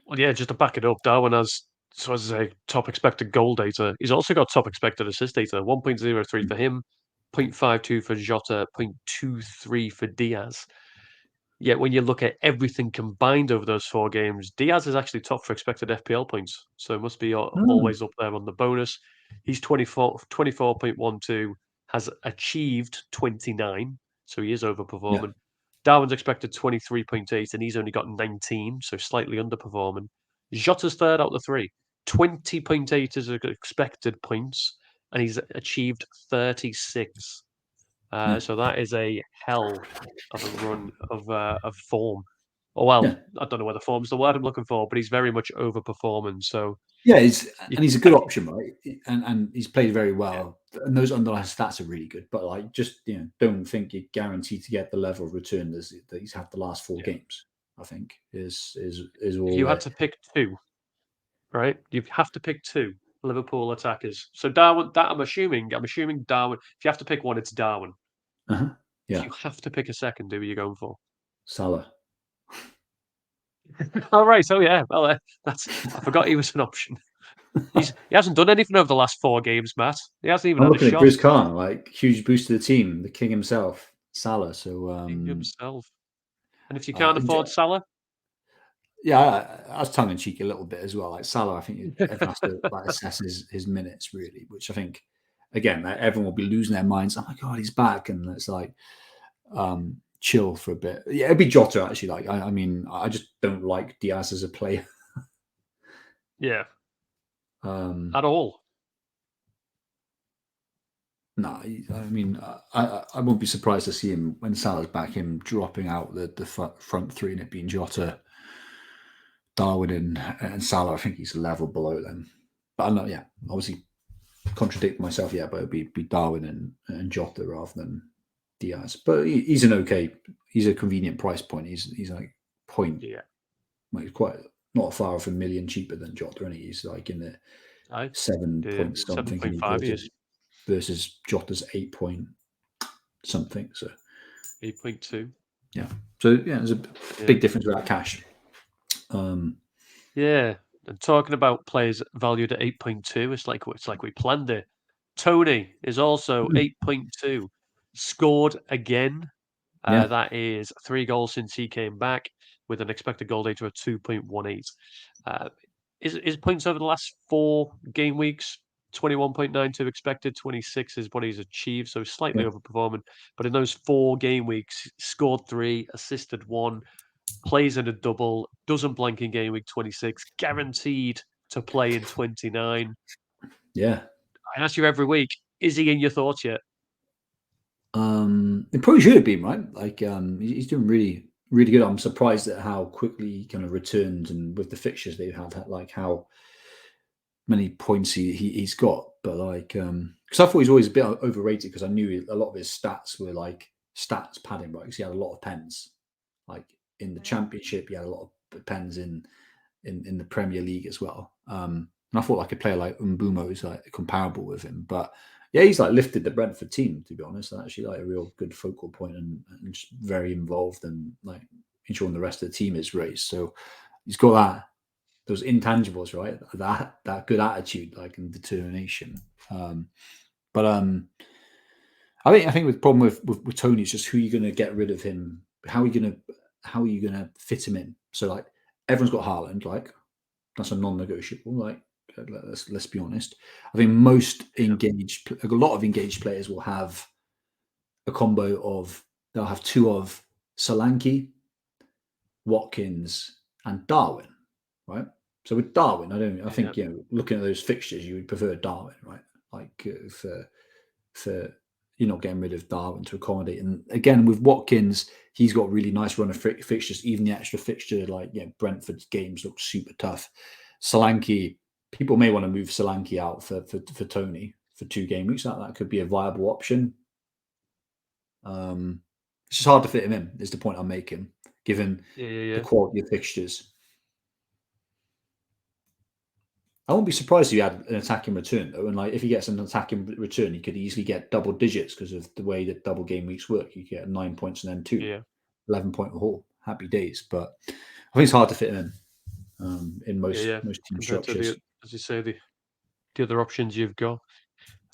Well, yeah, just to back it up, Darwin has, so as I say, top expected goal data. He's also got top expected assist data, 1.03 for him, 0.52 for Jota, 0.23 for Diaz. Yet when you look at everything combined over those 4 games, Diaz is actually top for expected FPL points. So it must be Oh, always up there on the bonus. He's 24.12, has achieved 29, so he is yeah, overperforming. Darwin's expected 23.8, and he's only got 19, so slightly underperforming. Jota's third out of the 3. 20.8 is expected points, and he's achieved 36. yeah, So that is a hell of a run of form. Oh, well, yeah. I don't know whether form's the word I'm looking for, but he's very much overperforming. So Yeah, you, he's a good option, right? And he's played very yeah, well, and those underlying stats are really good. But like, just don't think you're guaranteed to get the level of return that he's had the last 4 yeah. games. I think is If all you had there. to pick 2, right? You have to pick 2 Liverpool attackers. So Darwin, that I'm assuming Darwin. If you have to pick one, it's Darwin. Uh-huh. If Yeah, you have to pick a second, who are you going for? Salah. All right. So yeah, well, I forgot he was an option. He hasn't done anything over the last 4 games, Matt. He hasn't even I'm had a looking at shot. Grizz Khan, like huge boost to the team, the king himself, Salah. So Himself. And if you uh, can't afford Salah, yeah, I was tongue in cheek a little bit as well. Like Salah, I think everyone has to like assess his minutes really, which I think again like, everyone will be losing their minds. Oh my god, he's back, and it's like chill for a bit. Yeah, it'd be Jota actually. Like I mean, I just don't like Diaz as a player. yeah, Um, at all. no, I mean, I won't be surprised to see him when Salah's back, him dropping out the front 3 and it being Jota, Darwin, and Salah. I think he's a level below them. But I'm not. Yeah, obviously contradict myself. Yeah, but it'd be Darwin and Jota rather than Diaz. But he's an okay. He's a convenient price point. He's like point. Yeah, Well, he's quite not far off a million cheaper than Jota, and he's like in the I 7 yeah, point something, and 7.5 years, versus Jota's 8 point something. So 8.2. yeah, so yeah, there's a Yeah, big difference without cash. yeah. And talking about players valued at 8.2, it's like we planned it. Tony is also Hmm, 8.2, scored again. yeah, That is 3 goals since he came back with an expected goal data of 2.18. Uh, his points over the last 4 game weeks, 21.92 expected, 26 is what he's achieved, so slightly yeah, overperforming. But in those 4 game weeks, scored 3, assisted 1, plays in a double, doesn't blank in game week 26, guaranteed to play in 29. yeah. I ask you every week, is he in your thoughts yet? It probably should have been right. Like he's doing really really good. I'm surprised at how quickly he kind of returned, and with the fixtures they've had, like how many points he's got. But like, because I thought he was always a bit overrated because I knew a lot of his stats were like stats padding, right? Because he had a lot of pens. Like in the championship, he had a lot of pens in the Premier League as well. And I thought like a player like Umbumo is like comparable with him, but yeah, he's like lifted the Brentford team to be honest. Actually, like a real good focal point and just very involved and like ensuring the rest of the team is raised. So he's got those intangibles, right? That good attitude, like and determination. Um, but I think the problem with Tony is just who you're going to get rid of him. How are you going to fit him in? So like everyone's got Haaland. Like that's a non-negotiable. Like let's be honest. I think most Yeah, engaged, a lot of engaged players will have a combo of they'll have two of Solanke, Watkins, and Darwin, right? So with Darwin, I yeah, think looking at those fixtures, you would prefer Darwin, right? Like for you're not getting rid of Darwin to accommodate. And again, with Watkins, he's got a really nice run of fixtures. Even the extra fixture, like Brentford's games look super tough. Solanke, people may want to move Solanke out for Tony for 2 game weeks. That could be a viable option. It's just hard to fit him in. Is the point I'm making, given yeah, yeah, the yeah. quality of fixtures. I won't be surprised if he had an attacking return though, and like if he gets an attacking return, he could easily get double digits because of the way that double game weeks work. You get 9 points and then two, Yeah. 11 point haul. Happy days, but I think it's hard to fit him in Yeah, yeah. most team Compared to structures. as you say, the other options you've got.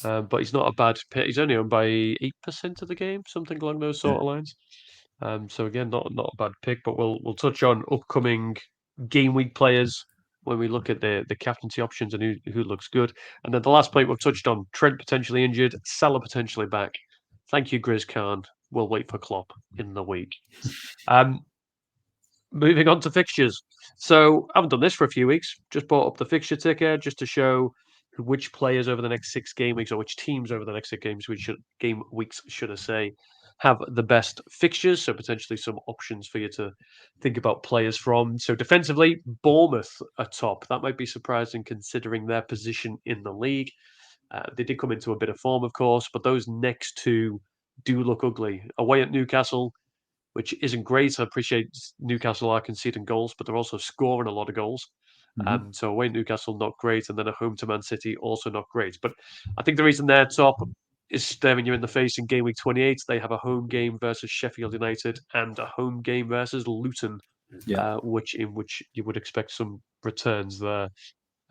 But he's not a bad pick. He's only owned by 8% of the game, something along those Yeah. sort of lines. So again, not a bad pick. But we'll touch on upcoming game week players when we look at the captaincy options and who looks good. And then the last point we've touched on: Trent potentially injured, Salah potentially back. Thank you, Grizz Khan. We'll wait for Klopp in the week. Um, Moving on to fixtures. So I haven't done this for a few weeks. Just brought up the fixture ticker just to show which players over the next 6 game weeks, or which teams over the next 6 games we should game weeks, should I say, have the best fixtures. So potentially some options for you to think about players from. So defensively, Bournemouth atop. That might be surprising considering their position in the league. They did come into a bit of form, of course, but those next two do look ugly. Away at Newcastle, which isn't great. I appreciate Newcastle are conceding goals, but they're also scoring a lot of goals. Hmm. So away Newcastle, not great, and then at home to Man City, also not great. But I think the reason they're top is staring you in the face in game week 28. They have a home game versus Sheffield United and a home game versus Luton, Yeah. which you would expect some returns there.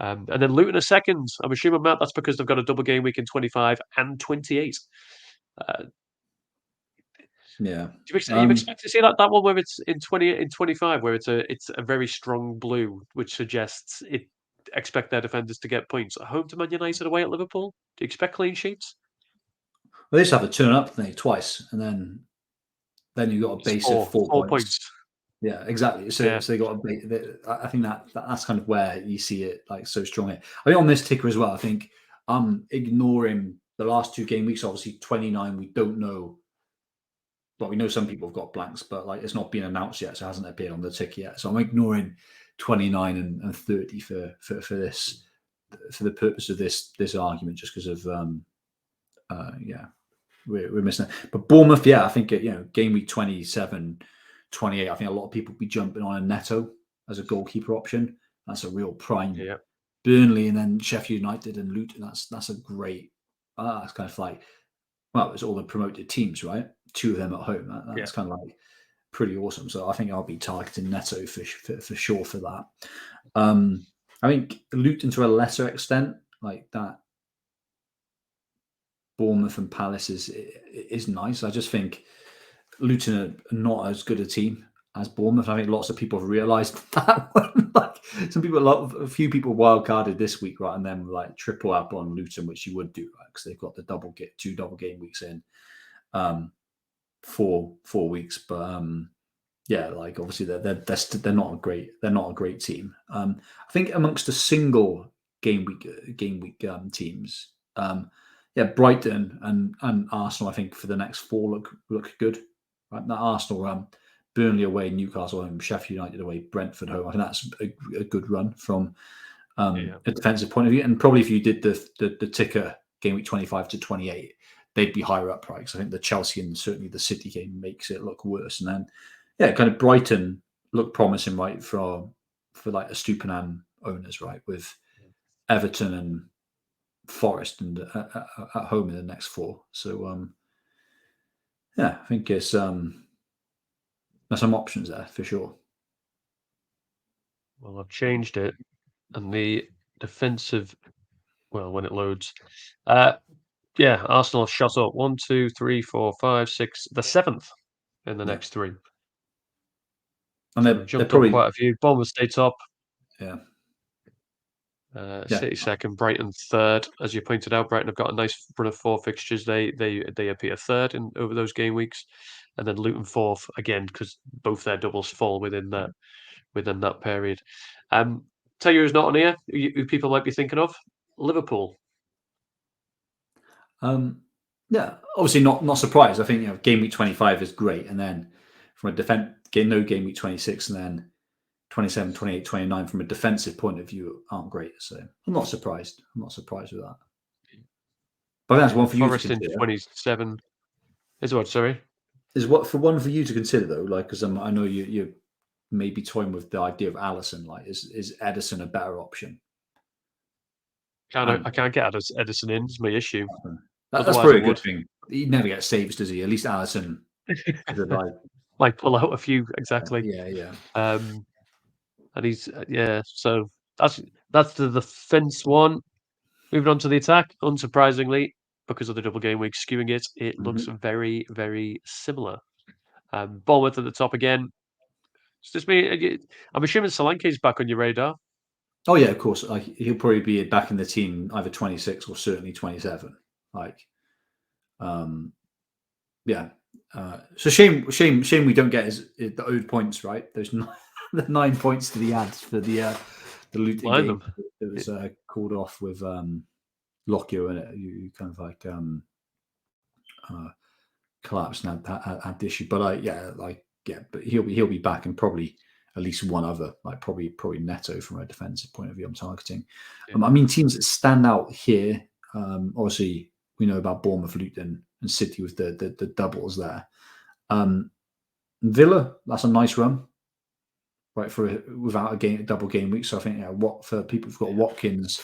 And then Luton are second. I'm assuming, Matt, that's because they've got a double game week in 25 and 28. Uh, Yeah. you expect to see that one where it's in 25, where it's a very strong blue, which suggests it expect their defenders to get points. At home to Man United, away at Liverpool. Do you expect clean sheets? Well, they just have to turn up twice, and then you got a It's base of four 4 points. points. Yeah, exactly. So Yeah, so they got I think that's kind of where you see it like so strongly. I think on this ticker as well. I think ignoring the last 2 game weeks. Obviously, 29. We don't know. Well, we know some people have got blanks, but like it's not been announced yet, so it hasn't appeared on the ticker yet. So I'm ignoring 29 and 30 for this for the purpose of this argument, just because of yeah, we're missing it. But Bournemouth, yeah, I think game week 27, 28. I think a lot of people will be jumping on a Neto as a goalkeeper option. That's a real prime. yeah, Burnley and then Sheffield United and Luton. That's a great. That's kind of like, well, it's all the promoted teams, right? 2 of them at home. yeah, That's kind of like pretty awesome. So I think I'll be targeting Neto for sure for that. I think Luton to a lesser extent, like that Bournemouth and Palace is nice. I just think Luton are not as good a team as Bournemouth. I think lots of people have realised that one. Like a few people wildcarded this week, right, and then like triple up on Luton, which you would do, right, because they've got the 2 double game weeks in, 4 weeks. But yeah, like obviously they're not a great team. I think amongst the single game week teams, yeah, Brighton and Arsenal. I think for the next 4 look good. Right, that Arsenal Burnley away, Newcastle home, Sheffield United away, Brentford home. I think that's a good run from yeah, a defensive point of view. And probably if you did the ticker game week 25 to 28, they'd be higher up, right? Because I think the Chelsea and certainly the City game makes it look worse. And then yeah, kind of Brighton looked promising, right, for like a Stupinan owners, right, with Everton and Forest and at home in the next 4. So yeah, I think there's some options there for sure. Well, I've changed it, and the defensive. Well, when it loads, uh, yeah, Arsenal have shot up 1, 2, 3, 4, 5, 6, the seventh in the Yeah. next 3. and So we've they're jumped up probably quite a few. Bournemouth stay top, yeah yeah City second, Brighton third. As you pointed out, Brighton have got a nice run of 4 fixtures. They appear third in over those game weeks, and then Luton fourth again because both their doubles fall within that period. Tell you who's not on here, who people might be thinking of, Liverpool. yeah obviously not surprised. I think game week 25 is great, and then from a game week 26, and then 27, 28, 29 from a defensive point of view aren't great. So I'm not surprised. I'm not surprised with that. But that's one for you to Forest in consider. 27 is what? Sorry, Is what for one for you to consider though, like because I know you may be toying with the idea of Allison. Like, is Edison a better option? I can't get Edison in. Is my issue. That's Otherwise, I probably a good would. thing. He never gets saves, does he? At least Allison is alive. Might pull out a few exactly. Yeah. Um, and he's yeah. So that's the defense one. Moving on to the attack, unsurprisingly, because of the double game week skewing it, it looks Hmm. very, very similar. Bournemouth at the top again. It's just me. I'm assuming Solanke's back on your radar. Oh yeah, of course. Like he'll probably be back in the team either 26 or certainly 27. Like, um, yeah. So shame we don't get the owed points, right? There's the 9 points to the ads for the Luton Line game them. that was called off with Lockyer, and you kind of like uh, collapsed and had the issue. But but he'll be back, and probably at least one other, like probably Neto from a defensive point of view. I'm targeting. Yeah. I mean, teams that stand out here. Obviously, we know about Bournemouth, Luton, and City with the doubles there. Villa, that's a nice run, right? Without a double game week. So I think what for people who've got Watkins,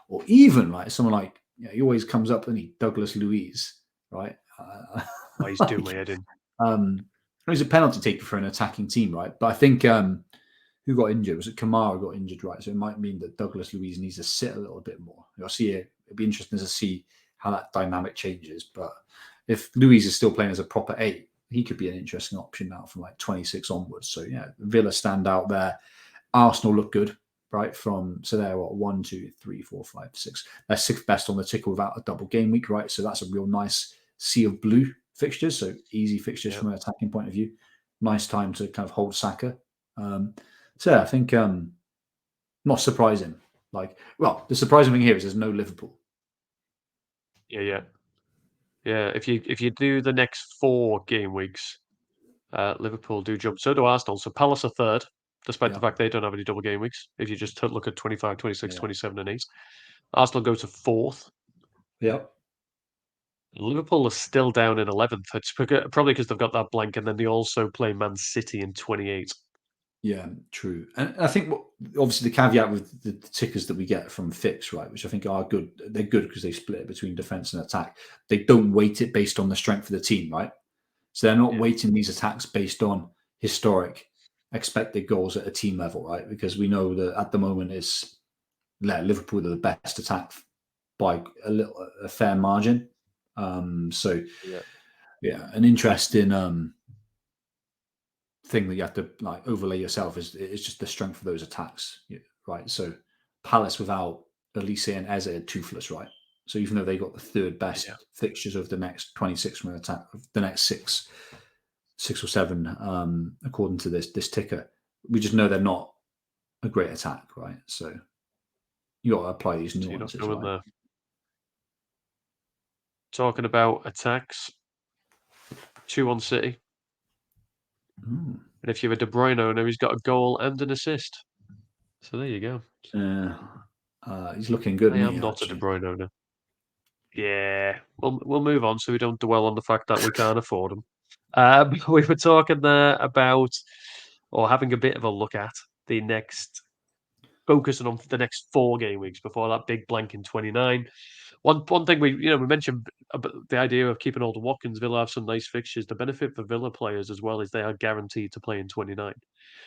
or even like someone like he always comes up, and Douglas Luiz, right? Oh, he's doing my Like, head in. he's a penalty taker for an attacking team, right? But I think who got injured? Was it Kamara got injured, right? So it might mean that Douglas Luiz needs to sit a little bit more. You'll see it. It'd be interesting to see how that dynamic changes. But if Luiz is still playing as a proper 8, he could be an interesting option now from like 26 onwards. So yeah, Villa stand out there. Arsenal look good, right? So they're what 1, 2, 3, 4, 5, 6. They're 6th best on the ticker without a double game week, right? So that's a real nice sea of blue fixtures. So easy fixtures from an attacking point of view. Nice time to kind of hold Saka. So yeah, I think not surprising. The surprising thing here is there's no Liverpool. Yeah. If you do the next 4 game weeks, Liverpool do jump. So do Arsenal. So Palace are third, despite the Yeah, fact they don't have any double game weeks. If you just look at 25, 26, yeah, 27, and 8. Arsenal go to fourth. yeah. Liverpool are still down in 11th. It's probably because they've got that blank, and then they also play Man City in 28. Yeah, true. And I think obviously the caveat with the tickers that we get from Fix, right, which I think are good. They're good because they split it between defense and attack. They don't weight it based on the strength of the team, right? So they're not Yeah. weighting these attacks based on historic expected goals at a team level, right? Because we know that at the moment Liverpool are the best attack by a fair margin. So Yeah. yeah, an interesting thing that you have to like overlay yourself is just the strength of those attacks, right? So Palace without Elise and Eze are toothless, right? So even though they got the third best Yeah. fixtures of the next 26 from an attack, the next six or seven, according to this ticker, we just know they're not a great attack, right? So you got to apply these So you're not nuances, going right? there. Talking about attacks, 2 on City. Mm. And if you're a De Bruyne owner, he's got a goal and an assist. So there you go. He's looking good, I isn't am he? not a De Actually, Bruyne owner. Yeah, we'll move on so we don't dwell on the fact that we can't afford them. We were talking there about, or having a bit of a look at the next, focusing on the next 4 game weeks before that big blank in 29. One thing we mentioned about the idea of keeping all the Watkins. Villa have some nice fixtures. The benefit for Villa players as well is they are guaranteed to play in 29.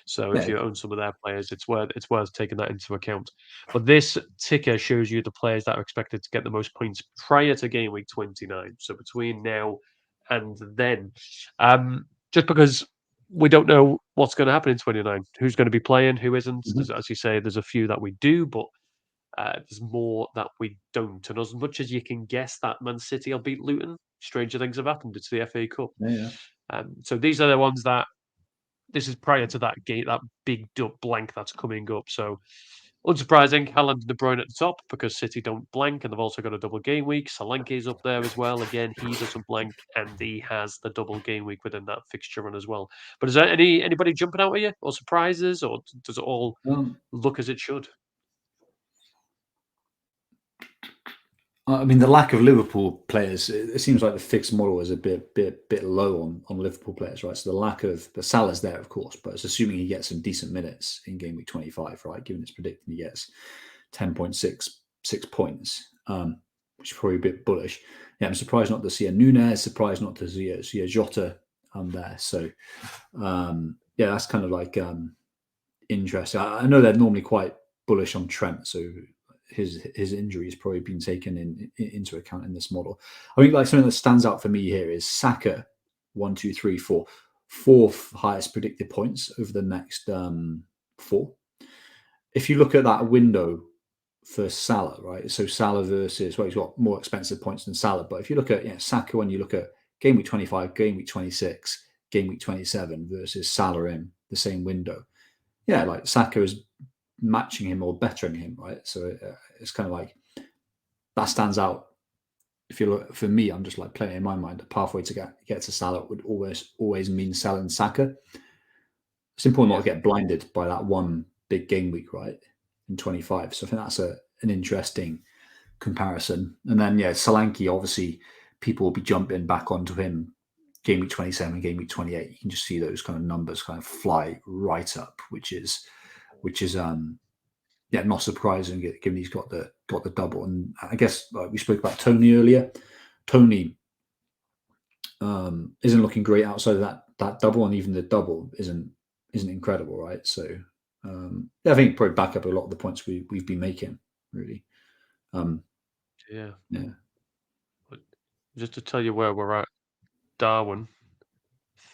So if yeah, you own some of their players, it's worth taking that into account. But this ticker shows you the players that are expected to get the most points prior to game week 29. So between now and then, just because we don't know what's going to happen in 29. Who's going to be playing? Who isn't? Mhm. As you say, there's a few that we do, but there's more that we don't. And as much as you can guess that Man City will beat Luton, stranger things have happened. It's the FA Cup. Yeah, yeah. So these are the ones that this is prior to that gate, that big blank that's coming up. So unsurprising, Haaland and De Bruyne at the top because City don't blank, and they've also got a double game week. Solanke's up there as well. Again, he doesn't blank, and he has the double game week within that fixture run as well. But is there anybody jumping out at you, or surprises, or does it all Um, look as it should? I mean, the lack of Liverpool players. It seems like the fixed model is a bit low on Liverpool players, right? So the lack of the Salah's there, of course, but it's assuming he gets some decent minutes in game week 25, right? Given it's predicting he gets 10.66 points, which is probably a bit bullish. Yeah, I'm surprised not to see a Nunez. Surprised not to see a Jota there. So yeah, that's kind of like interesting. I know they're normally quite bullish on Trent, so his injury has probably been taken into account in this model. I think like something that stands out for me here is Saka, 1, 2, 3, 4, fourth highest predicted points over the next four. If you look at that window for Salah, right? So Salah versus he's got more expensive points than Salah, but if you look at Saka when you look at game week 25, game week 26, game week 27 versus Salah in the same window, like Saka is matching him or bettering him, right? So it's kind of like that stands out. If you look for me, I'm just like playing in my mind. The pathway to get to Salah would always mean selling Saka. It's important not Yeah, to get blinded by that one big game week, right? In 25. So I think that's an interesting comparison. And then Solanke, obviously people will be jumping back onto him game week 27, game week 28. You can just see those kind of numbers kind of fly right up, which is not surprising given he's got the double. And I guess we spoke about Tony earlier. Tony isn't looking great outside of that double, and even the double isn't incredible, right? So I think probably back up a lot of the points we've been making, really. yeah. Yeah, But just to tell you where we're at, Darwin,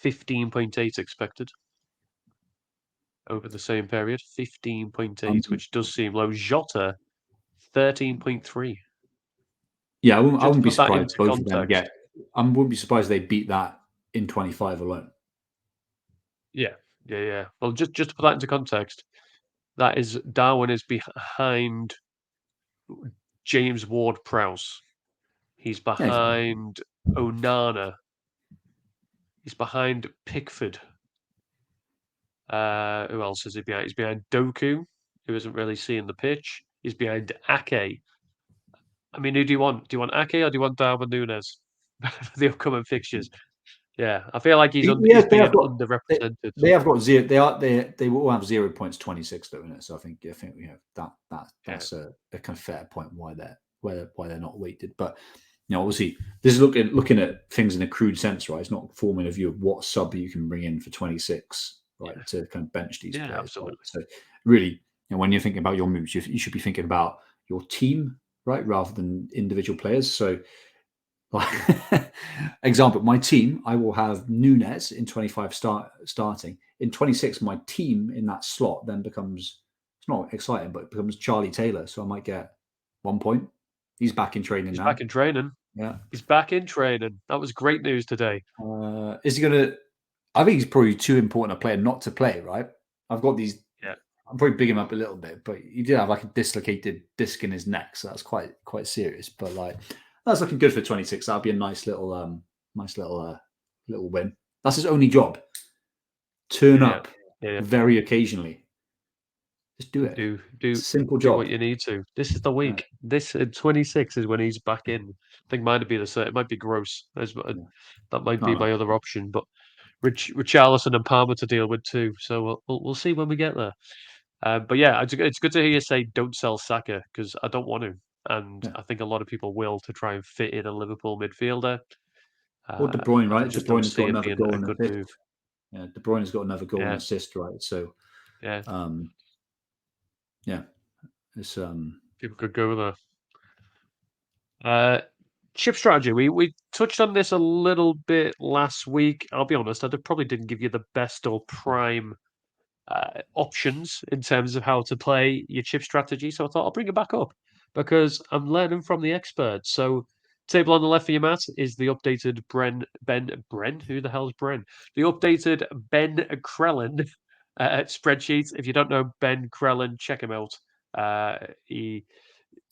15.8 expected over the same period, 15.8, um, which does seem low. Jota, 13.3. yeah. I Just to wouldn't be put that surprised into both of them context, get. I wouldn't be surprised they beat that in 25 alone. yeah, yeah. Well, just to put that into context, that is Darwin is behind James Ward-Prowse. He's Yeah, exactly. behind Onana. He's behind Pickford. Who else is he behind? He's behind Doku, who isn't really seeing the pitch. He's behind Ake. I mean, who do you want? Do you want Ake or do you want Darwin Nunes for the upcoming fixtures? Yeah, I feel like Yeah, he's being underrepresented. they have got zero. They will have 0.26 though in it. So I think we have Yeah, that's a kind of fair point why they're not weighted. But obviously this is looking at things in a crude sense, right? It's not forming a view of what sub you can bring in for 26, yeah, right? To kind of bench these yeah, players, right? absolutely. So really, when you're thinking about your moves, you should be thinking about your team, right, rather than individual players. So like, example, my team, I will have Nunez in 25 starting. In 26, my team in that slot then becomes, it's not exciting, but it becomes Charlie Taylor. So I might get 1 point. He's back in training He's back now. in training. Yeah. He's back in training. That was great news today. Is he going to, I think he's probably too important a player not to play, right? I've got these, Yeah, I'm probably bigging him up a little bit, but he did have like a dislocated disc in his neck. So that's quite serious. But like, that's looking good for 26. That'll be a nice little little win. That's his only job. Turn yeah, up yeah. very occasionally. Just do it. Do do Simple do what job. you need to. This is the Yeah, week. This 26 is when he's back in. I think mine would be the same. It might be gross. yeah. That might No, be no. my other option, but Richarlison and Palmer to deal with too. So we'll see when we get there. But yeah, it's good to hear you say don't sell Saka because I don't want to, and Yeah. I think a lot of people will to try and fit in a Liverpool midfielder. Or De Bruyne, I right? De just don't Bruyne has see got it another being goal a and good assist. move. Yeah, De Bruyne has got another goal and Yeah, assist, right? So, yeah, um, yeah, it's people could go there. chip strategy. We touched on this a little bit last week. I'll be honest, probably didn't give you the best or prime options in terms of how to play your chip strategy. So I thought I'll bring it back up because I'm learning from the experts. So table on the left for your mat is the updated Ben. Who the hell's Bren? The updated Ben Krellin spreadsheet. If you don't know Ben Krellin, check him out. He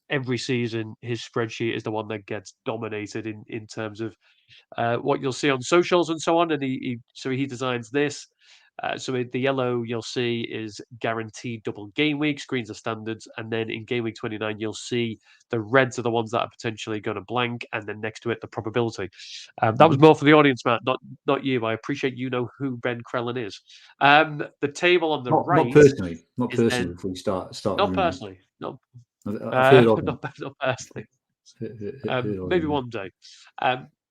every season his spreadsheet is the one that gets dominated in terms of what you'll see on socials and so on. And he designs this. So the yellow you'll see is guaranteed double game weeks, greens are standards, and then in game week 29 you'll see the reds are the ones that are potentially going to blank, and then next to it the probability. That was Mhm. more for the audience, Matt, not you. I appreciate you know who Ben Krellin is. The table on the Not right personally, not is personally. then Before we start the not rumor, personally, not I've heard of him. not personally. Heard of Maybe him. one day.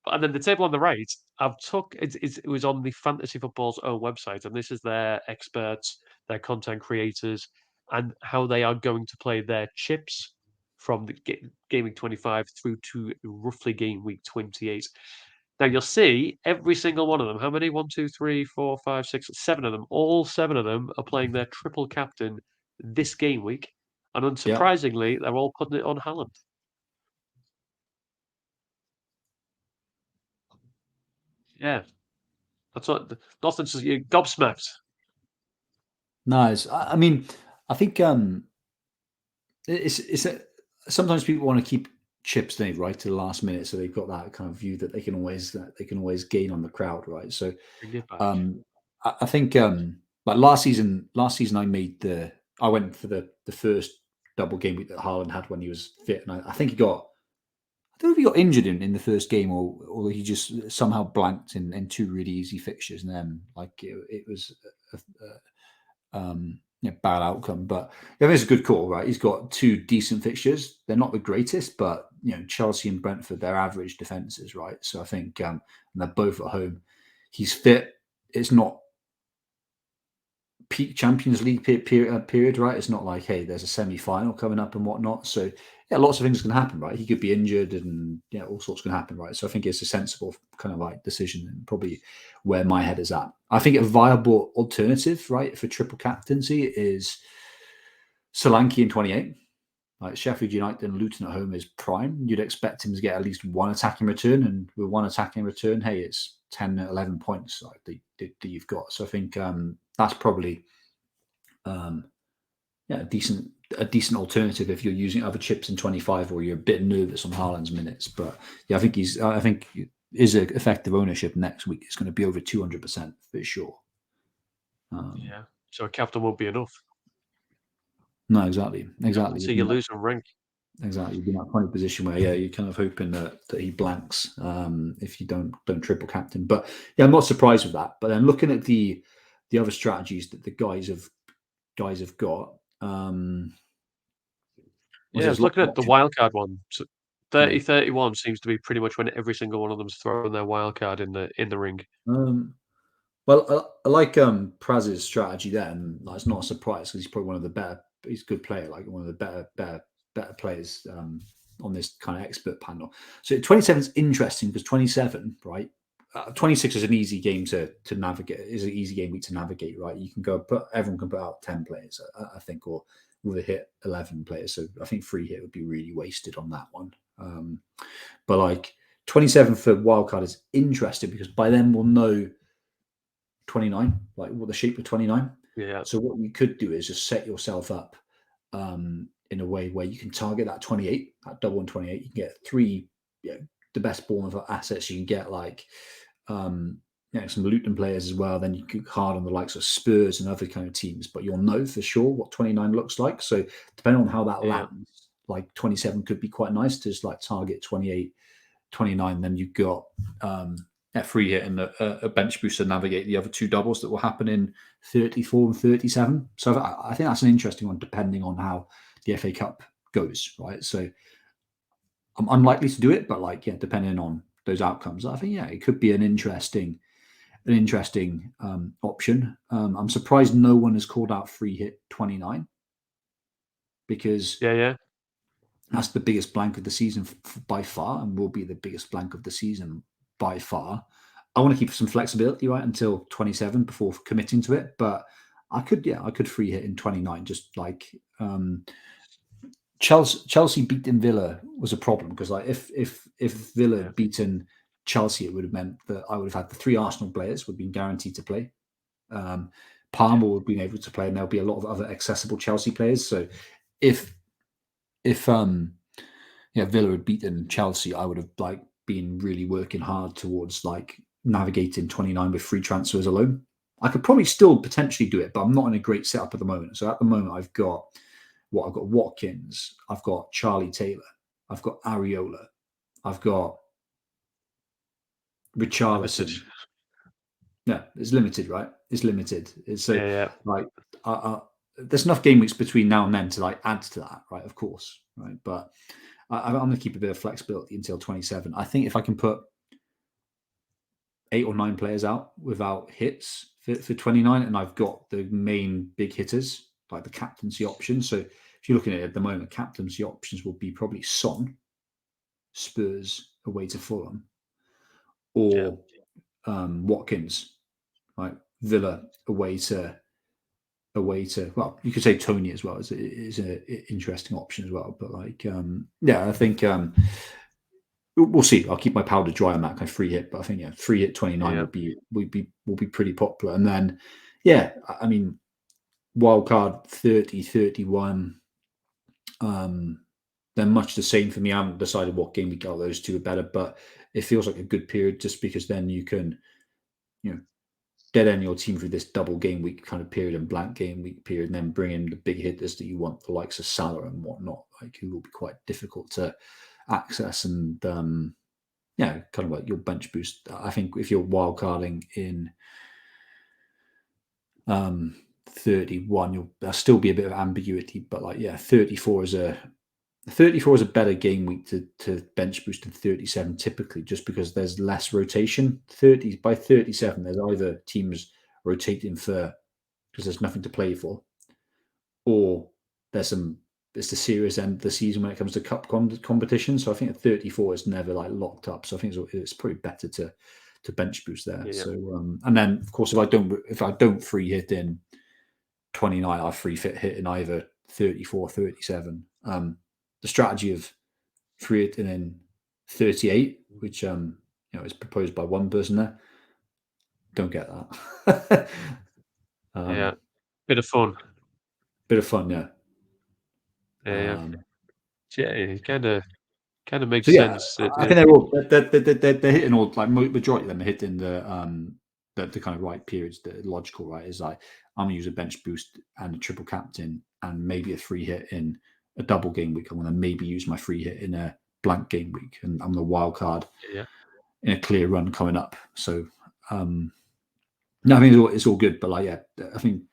And then the table on the right, it was on the Fantasy Football's own website, and this is their experts, their content creators, and how they are going to play their chips from the game week 25 through to roughly game week 28. Now you'll see every single one of them. How many? One, two, three, four, five, six, seven of them. All seven of them are playing their triple captain this game week, and Yeah. unsurprisingly, they're all putting it on Haaland. Yeah, that's what Nothing's you gobsmacked. Nice. I mean, I think it's a, sometimes people want to keep chips they right to the last minute, so they've got that kind of view that they can always gain on the crowd, right? So Bring it back. um, I think like last season I went for the first double game week that Haaland had when he was fit, and I think he got. I don't know if he got injured in the first game or he just somehow blanked in two really easy fixtures, and then like it was bad outcome. But yeah, it's a good call, right? He's got two decent fixtures. They're not the greatest, but Chelsea and Brentford, they're average defenses, right? So I think and they're both at home. He's fit. It's not peak Champions League period, right? It's not like, hey, there's a semi-final coming up and whatnot. So yeah, lots of things can happen, right? He could be injured, and all sorts can happen, right? So I think it's a sensible kind of like decision, and probably where my head is at. I think a viable alternative, right, for triple captaincy is Solanke in 28. Like Sheffield United and Luton at home is prime. You'd expect him to get at least one attacking return, and with one attacking return, hey, it's 10, 11 points like that you've got. So I think that's probably um, a decent alternative if you're using other chips in 25 or you're a bit nervous on Haaland's minutes. But yeah, I think his effective ownership next week is going to be over 200% for sure. Yeah. So a captain won't be enough. No, exactly. So you lose on rank. Exactly. You've been in that funny position where, yeah, you're kind of hoping that he blanks if you don't triple captain. But yeah, I'm not surprised with that. But then looking at the other strategies that the guys have got, Yeah, I there's was lots looking of at the options. wildcard one. So Yeah. 30-31 seems to be pretty much when every single one of them's throwing their wildcard in the ring. Well, I like Praz's strategy there, and that's not a surprise because he's probably one of the better. He's a good player, like one of the better players on this kind of expert panel. So 27 is interesting because 27, right? 26 is an easy game to navigate. Is an easy game week to navigate, right? You can everyone can put out 10 players, I think, or with a hit 11 players. So I think free hit would be really wasted on that one. But like 27 for wildcard is interesting because by then we'll know 29, like what the shape of 29. Yeah. So what you could do is just set yourself up in a way where you can target that 28, that double on 28. You can get three, the best Bournemouth assets. You can get like some Luton players as well. Then you could hard on the likes of Spurs and other kind of teams, but you'll know for sure what 29 looks like. So depending on how that Yeah. lands, like 27 could be quite nice to just like target 28, 29. Then you've got free hit and a bench boost to navigate the other two doubles that will happen in 34 and 37. So I think that's an interesting one, depending on how the FA Cup goes, right? So I'm unlikely to do it, but depending on those outcomes, I think it could be an interesting option. I'm surprised no one has called out free hit 29 because Yeah. That's the biggest blank of the season by far, and will be the biggest blank of the season by far. I want to keep some flexibility right until 27 before committing to it, but I could free hit in 29. Just like Chelsea beating Villa was a problem because like if Villa Yeah. had beaten Chelsea, it would have meant that I would have had the 3 Arsenal players would have been guaranteed to play. Yeah. Palmer would have been able to play, and there'll be a lot of other accessible Chelsea players. So if Villa had beaten Chelsea, I would have like been really working hard towards like navigating 29 with free transfers alone. I could probably still potentially do it, but I'm not in a great setup at the moment. So at the moment, I've got Watkins, I've got Charlie Taylor, I've got Areola, I've got Limited. Richarlison. Yeah, it's limited, right? It's limited. So Yeah. like, there's enough game weeks between now and then to like add to that, right? Of course, right? But I'm going to keep a bit of flexibility until 27. I think if I can put 8 or 9 players out without hits for 29, and I've got the main big hitters, like the captaincy options. So if you're looking at it at the moment, captaincy options will be probably Son, Spurs away to Fulham, Yeah. or Watkins, like Villa away to well, you could say Tony as well is an interesting option as well. But like I think we'll see. I'll keep my powder dry on that kind of free hit, but I think free hit 29 Yeah. will be pretty popular. And then I mean wild card 30, 31. They're much the same for me. I haven't decided what game week out those two are better, but it feels like a good period just because then you can dead end your team through this double game week kind of period and blank game week period, and then bring in the big hitters that you want, the likes of Salah and whatnot, like who will be quite difficult to access. And kind of like your bench boost. I think if you're wildcarding in 31, there'll still be a bit of ambiguity, but 34 is a better game week to bench boost than 37 typically, just because there's less rotation. 37, there's either teams rotating for because there's nothing to play for, or it's the serious end of the season when it comes to cup competition. So I think 34 is never like locked up. So I think it's probably better to bench boost there. Yeah. So and then of course if I don't free hit in 29, I free hit in either 34, 37. The strategy of free hitting in 38, which is proposed by one person there, don't get that. Yeah. Bit of fun. Bit of fun, yeah. Yeah. Yeah. It kind of So makes yeah, sense. I think they're hitting all like majority of them are hitting the kind of right periods. The logical right is like I'm gonna use a bench boost and a triple captain and maybe a free hit in a double game week. I'm gonna maybe use my free hit in a blank game week, and I'm the wild card Yeah. in a clear run coming up. So no, I mean it's all good, but I think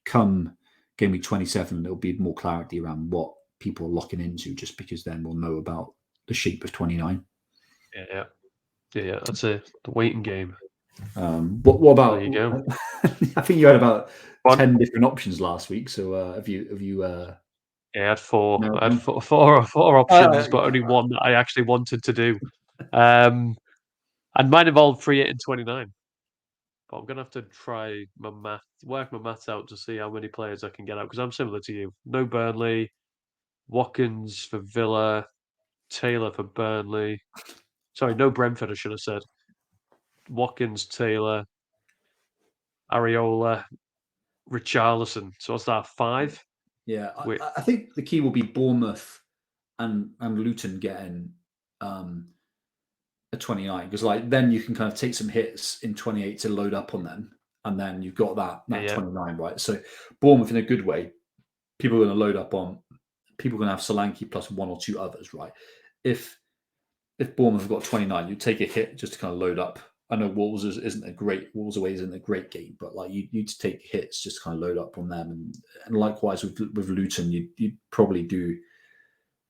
come game week 27, there'll be more clarity around what people are locking into, just because then we'll know about the shape of 29. Yeah. Yeah. That's the waiting game. What There about? you go. I think you had about One. 10 different options last week. So have you Yeah, I had four. narrowed I had down? four options, but only Right. one that I actually wanted to do. Um, and mine involved free it in 29. But I'm gonna have to try work my maths out to see how many players I can get out because I'm similar to you. No Burnley, Watkins for Villa, Taylor for Burnley. Sorry, no Brentford. I should have said Watkins, Taylor, Areola, Richarlison. So what's that? Five. Yeah, Wait, I think the key will be Bournemouth and Luton getting a 29, because like then you can kind of take some hits in 28 to load up on them, and then you've got that yeah, 29, right? So Bournemouth in a good way, people are going to load up on, people are going to have Solanke plus one or two others, right? If Bournemouth have got 29, you take a hit just to kind of load up. I know Wolves away isn't a great game, but like you'd take hits just to kind of load up on them, and likewise with Luton, you'd probably do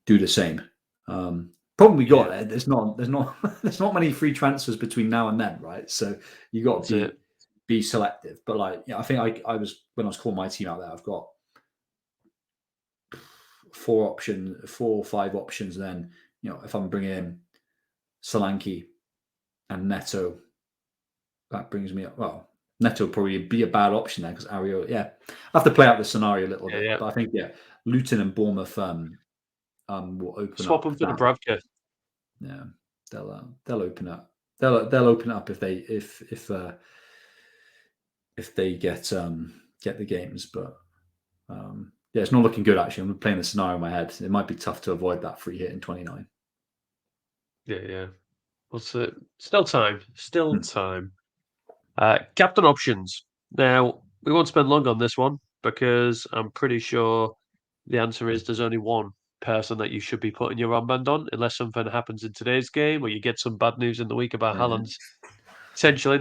the same. Problem we got yeah. there, there's not many free transfers between now and then, right? So you got That's to it. be selective. But I think I was when I was calling my team out there, I've got 4 or 5 options, then if I'm bringing in Solanke and Neto, that brings me up. Well, Neto would probably be a bad option there because Ario. Yeah, I have to play out the scenario a little Yeah, bit, yeah. but I think Luton and Bournemouth will open Swap up them for that. Dubravka. Yeah, they'll open up. They'll open up if they get the games, but yeah, it's not looking good actually. I'm playing the scenario in my head. It might be tough to avoid that free hit in 29. Yeah, yeah. Well, still time. Still Hmm. time. Captain options. Now, we won't spend long on this one because I'm pretty sure the answer is there's only one person that you should be putting your armband on, unless something happens in today's game or you get some bad news in the week about Yeah. Haaland's potential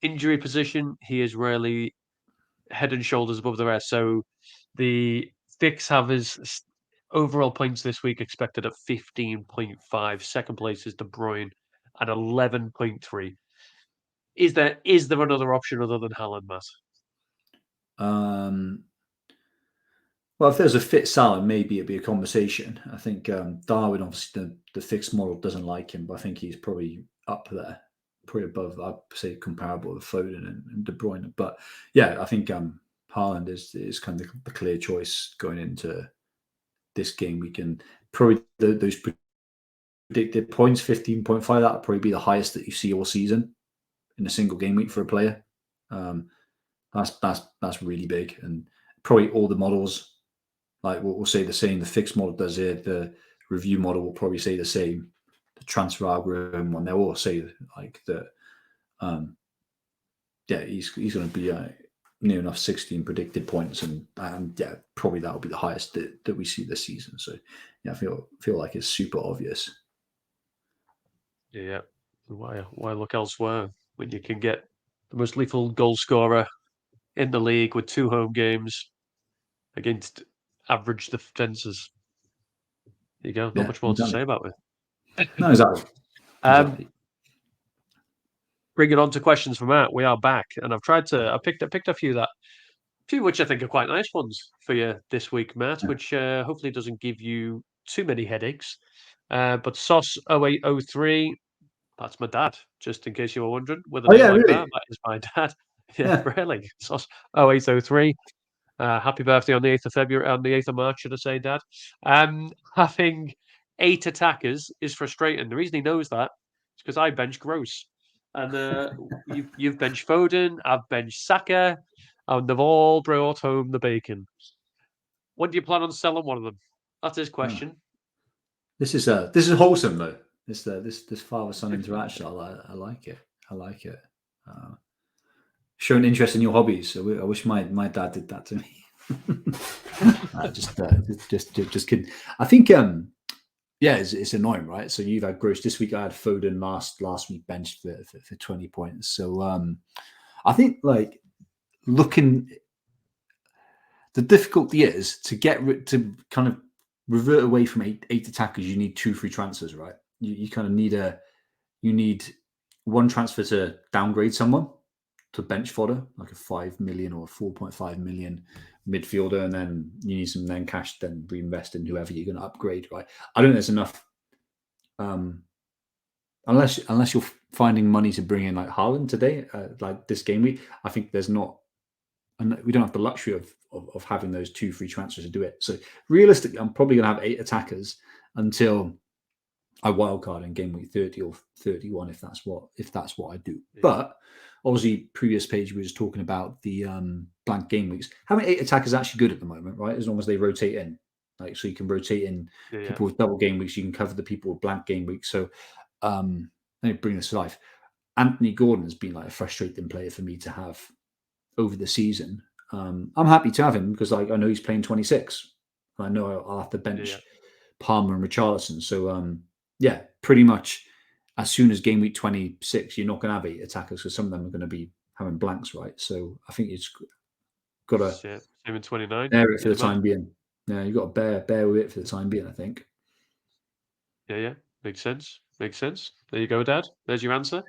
injury position. He is really head and shoulders above the rest. So the Fix have his overall points this week expected at 15.5. Second place is De Bruyne at 11.3. Is there another option other than Haaland, Matt? Well, if there's a fit Salah, maybe it'd be a conversation. I think Darwin, obviously, the fixed model doesn't like him, but I think he's probably up there, probably above, I'd say, comparable with Foden and De Bruyne. But yeah, I think Haaland is kind of the clear choice going into this game. We can probably those predicted points, 15.5, that would probably be the highest that you see all season in a single game week for a player. That's really big, and probably all the models like we'll say the same. The fixed model does it. The review model will probably say the same. The transfer algorithm one, they'll all say like that. Yeah, he's going to be near enough 16 predicted points, and yeah, probably that will be the highest that we see this season. So yeah, I feel like it's super obvious. Yeah. Why look elsewhere when you can get the most lethal goal scorer in the league with 2 home games against average defenses? There you go. Not Yeah, much more to exactly. say about it. No, exactly, Um, exactly. Bringing on to questions from Matt, we are back, and I picked a few which I think are quite nice ones for you this week, Matt, Yeah. which hopefully doesn't give you too many headaches. But Sauce0803, that's my dad, just in case you were wondering, with a Oh name yeah, like that, really? that is my dad. Yeah, Yeah. really. Sauce0803. Happy birthday on the 8th of February, on the 8th of March, should I say, Dad? Having 8 attackers is frustrating. The reason he knows that is because I bench Gross. And you've benched Foden, I've benched Saka, and they've all brought home the bacon. When do you plan on selling one of them? That's his Oh. question. This is wholesome though. This father son interaction. I like it. I like it. Uh, Showing interest in your hobbies. I wish my dad did that to me. Just kidding. I think yeah, it's annoying, right? So you've had Gross this week. I had Foden last week benched for 20 points. So I think like looking, the difficulty is to to kind of revert away from eight attackers. You need 2 free transfers, right? You kind of you need one transfer to downgrade someone to bench fodder, like a 5 million or a 4.5 million midfielder, and then you need some then cash, then reinvest in whoever you're going to upgrade, right? I don't think there's enough, um, unless you're finding money to bring in like Haaland today, like this game week. I think there's not, and we don't have the luxury of having those 2 free transfers to do it. So realistically, I'm probably going to have 8 attackers until I wildcard in game week 30 or 31 if that's what I do. Yeah, But obviously, previous page we were just talking about the blank game weeks. Having 8 attackers is actually good at the moment, right? As long as they rotate in, like so you can rotate in yeah, yeah. people with double game weeks. You can cover the people with blank game weeks. So let me bring this to life. Anthony Gordon has been like a frustrating player for me to have over the season. I'm happy to have him because I know he's playing 26. I know I'll have to Yeah. bench Palmer and Richarlison. So yeah, pretty much as soon as game week 26, you're not going to have 8 attackers because some of them are going to be having blanks, right? So I think it's got to Same in 29, bear it for you'd the time imagine. being. Yeah, you've got to bear with it for the time being, I think. Yeah, yeah. Makes sense. Makes sense. There you go, Dad. There's your answer.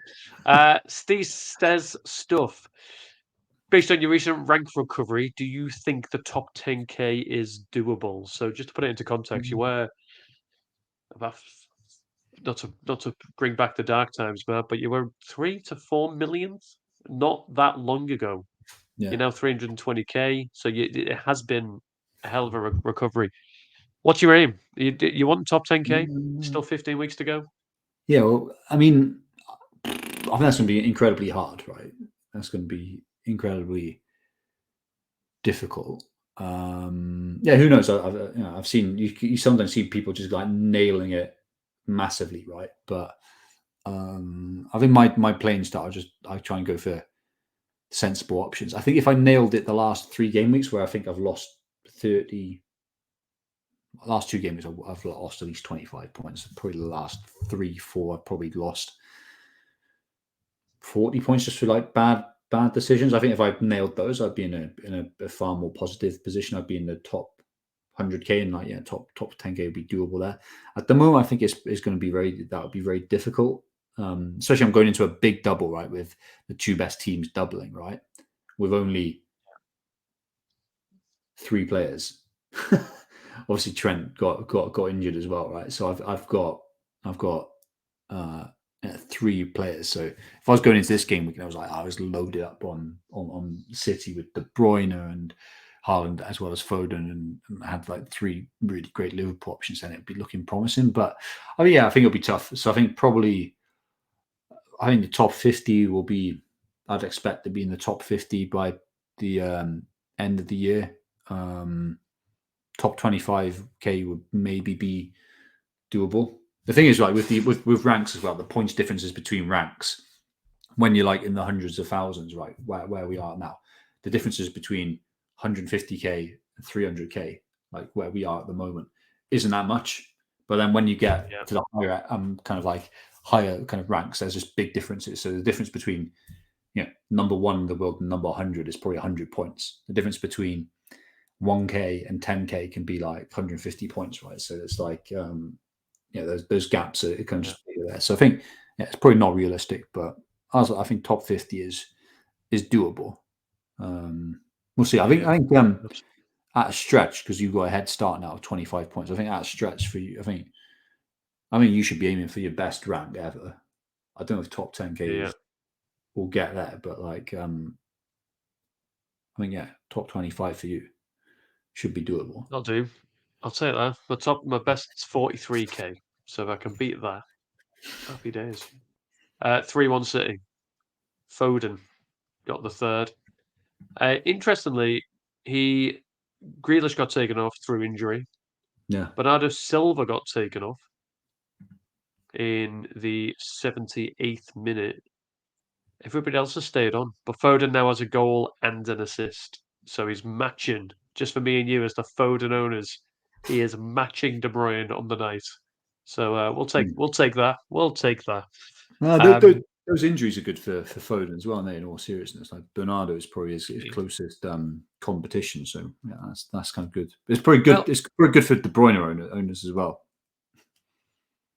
Steve says stuff. based on your recent rank recovery, do you think the top 10k is doable? So just to put it into context, you were about not to bring back the dark times, man, but you were 3 to 4 millionth not that long ago. You're Yeah. now 320k, so it has been a hell of a recovery. What's your aim? You want top 10k? Mm, Still 15 weeks to go. Yeah, well, I mean, I think that's going to be incredibly hard, right? That's going to be incredibly difficult. Yeah, who knows? I've seen you sometimes see people just like nailing it massively, right? But I think my playing style, I try and go for sensible options. I think if I nailed it the last 3 game weeks, where I think I've lost 30, last 2 game weeks, I've lost at least 25 points. Probably the last 3, 4, I've probably lost 40 points just for like bad decisions. I think if I nailed those, I'd be in a far more positive position. I'd be in the top 100k, and like top 10k would be doable there. At the moment, I think it's going to be that would be very difficult. Especially I'm going into a big double, right, with the two best teams doubling, right, with only 3 players. Obviously, Trent got injured as well, right? So I've got uh, 3 players. So if I was going into this game week, I was loaded up on City with De Bruyne and Haaland as well as Foden, and had like 3 really great Liverpool options, and it'd be looking promising. But I mean, yeah, I think it'll be tough. So I think the top 50 will be. I'd expect to be in the top 50 by the end of the year. Top 25k would maybe be doable. The thing is, like with ranks as well, the points differences between ranks when you're like in the hundreds of thousands, right, where we are now, the differences between 150k and 300k, like where we are at the moment, isn't that much. But then when you get Yeah, to the higher, kind of like higher kind of ranks, there's just big differences. So the difference between number 1 in the world and number 100 is probably 100 points. The difference between 1k and 10k can be like 150 points, right? So it's like those gaps are kind of yeah, just there. So I think it's probably not realistic, but I think top 50 is doable. We'll see. yeah. At a stretch, because you've got a head start now of 25 points. I think at a stretch for you, I think you should be aiming for your best rank ever. I don't know if top 10k Yeah, will get there, but like I think top 25 for you should be doable. I'll do. I'll take that. My best's 43k. So if I can beat that, happy days. 3-1 City. Foden got the third. Interestingly, he Grealish got taken off through injury. Yeah. Bernardo Silva got taken off in the 78th minute. Everybody else has stayed on, but Foden now has a goal and an assist, so he's matching. Just for me and you, as the Foden owners, he is matching De Bruyne on the night. So we'll take that. We'll take that. Um, Those injuries are good for Foden as well, aren't they? In all seriousness, like Bernardo is probably his closest competition, so yeah, that's kind of good. It's probably good. well, It's probably good for De Bruyne owners as well.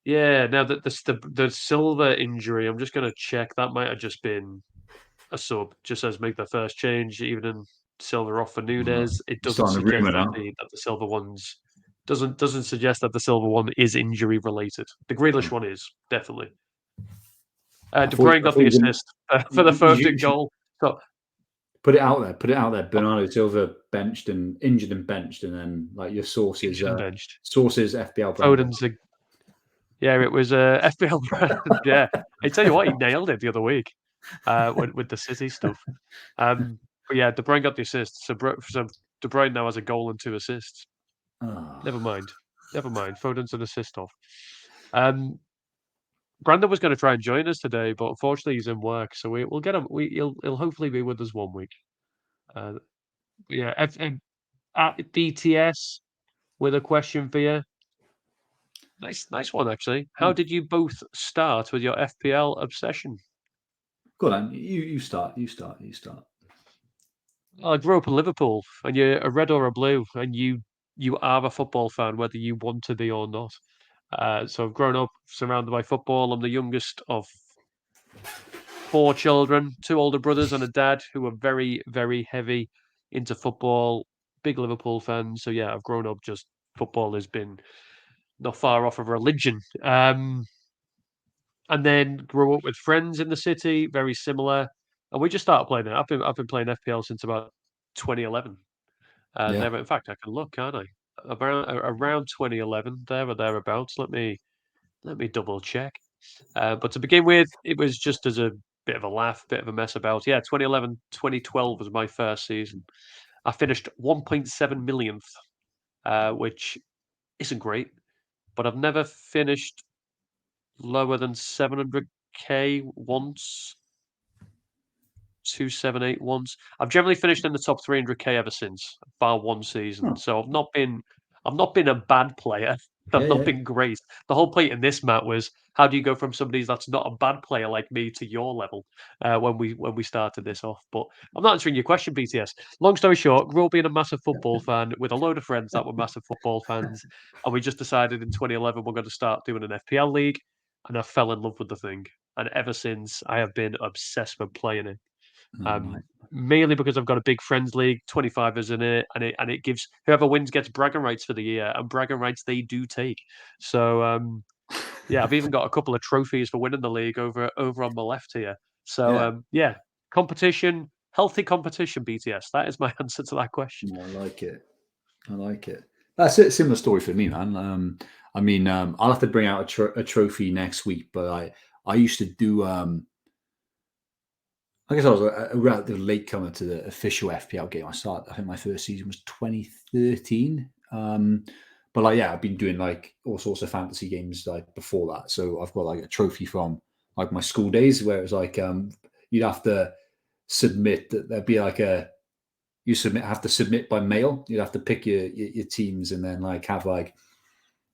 yeah. Now that the Silva injury, I'm just going to check. That might have just been a sub. Just says make the first change, even in Silva off for Nunes. It You're doesn't starting a suggest rumor that now. the Silva ones doesn't suggest that the Silva one is injury related. The Grealish one is definitely. De Bruyne I got thought the you didn't. assist for the You Foden should goal. So put it out there. Put it out there. Bernardo Silva benched and injured and benched, and then like your sources, injured and benched. FPL branding. Foden's a Yeah, it was FPL brand. Yeah, I tell you what, he nailed it the other week with the City stuff. But yeah, De Bruyne got the assist. So De Bruyne now has a goal and 2 assists. Oh, Never mind. Never mind. Foden's an assist off. Um, Brandon was going to try and join us today, but unfortunately he's in work, so we'll get him. He'll hopefully be with us one week. Uh, yeah, at DTS with a question for you. Nice one actually. How did you both start with your FPL obsession? go on. You start. You start. You start. I grew up in Liverpool, and you're a red or a blue, and you are a football fan, whether you want to be or not. So I've grown up surrounded by football. I'm the youngest of 4 children, 2 older brothers and a dad who are very, very heavy into football, big Liverpool fans. So yeah, I've grown up just football has been not far off of religion. And then grew up with friends in the city, very similar. And we just started playing it. I've been playing FPL since about 2011. Yeah. There, in fact, I can look, can't I? Around 2011, there or thereabouts. Let me double check. But to begin with, it was just as a bit of a laugh, bit of a mess about. Yeah, 2011, 2012 was my first season. I finished 1.7 millionth, which isn't great, but I've never finished lower than 700k once. 278 once. I've generally finished in the top 300k ever since, bar one season. Oh, So I've not been a bad player. yeah, I've not yeah. been great. The whole point in this, Matt, was how do you go from somebody that's not a bad player like me to your level when we started this off. But I'm not answering your question, BTS. Long story short, grew up being a massive football fan with a load of friends that were massive football fans, and we just decided in 2011 we're going to start doing an FPL league, and I fell in love with the thing. And ever since, I have been obsessed with playing it. Oh, nice. Mainly because I've got a big friends league, 25 is in it, and it gives whoever wins gets bragging rights for the year, and bragging rights they do take. So yeah, I've even got a couple of trophies for winning the league over on my left here. So Yeah. yeah, competition, healthy competition, BTS. That is my answer to that question. No, I like it. I like it. That's a similar story for me, man. I mean, I'll have to bring out a trophy next week, but I used to do. I guess I was a relatively late comer to the official FPL game. I think my first season was 2013. But like, yeah, I've been doing like all sorts of fantasy games like before that. So I've got like a trophy from like my school days where it was like you'd have to submit that there'd be like a have to submit by mail. You'd have to pick your teams and then like have like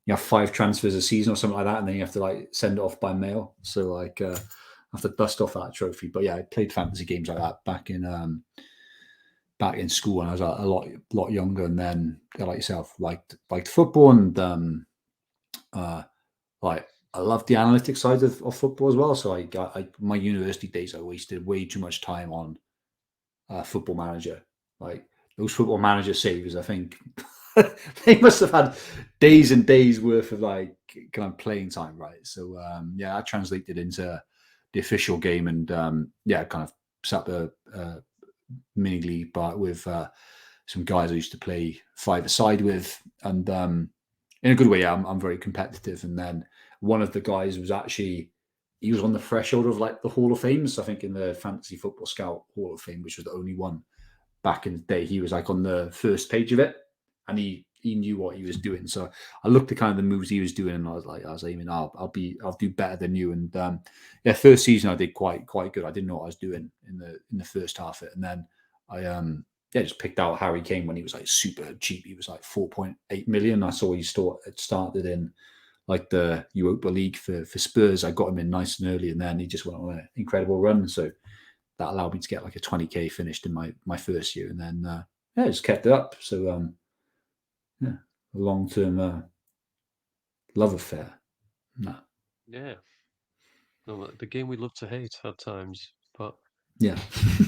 you have 5 transfers a season or something like that, and then you have to like send it off by mail. So like I have to dust off that trophy. But yeah, I played fantasy games like that back in school when I was a lot younger, and then like yourself liked football and uh, like I love the analytics side of football as well. So my university days I wasted way too much time on Football Manager. Like those Football Manager saves, I think they must have had days and days worth of like kind of playing time, right? So yeah, I translated into the official game, and yeah, kind of set up a mini league, but with some guys I used to play 5-a-side with, and in a good way, yeah, I'm very competitive. And then one of the guys was actually he was on the threshold of like the Hall of Fame. So I think in the Fantasy Football Scout Hall of Fame, which was the only one back in the day, he was like on the first page of it, and he knew what he was doing. So I looked at kind of the moves he was doing, and I was aiming, I'll do better than you. And yeah, first season I did quite good. I didn't know what I was doing in the first half of it, and then I yeah, just picked out Harry Kane when he was like super cheap. He was like 4.8 million. I saw he started in like the Europa League for Spurs. I got him in nice and early, and then he just went on an incredible run. So that allowed me to get like a 20k finished in my first year, and then yeah, just kept it up. So yeah, a long term love affair. No. Yeah, no, the game we love to hate at times, but Yeah.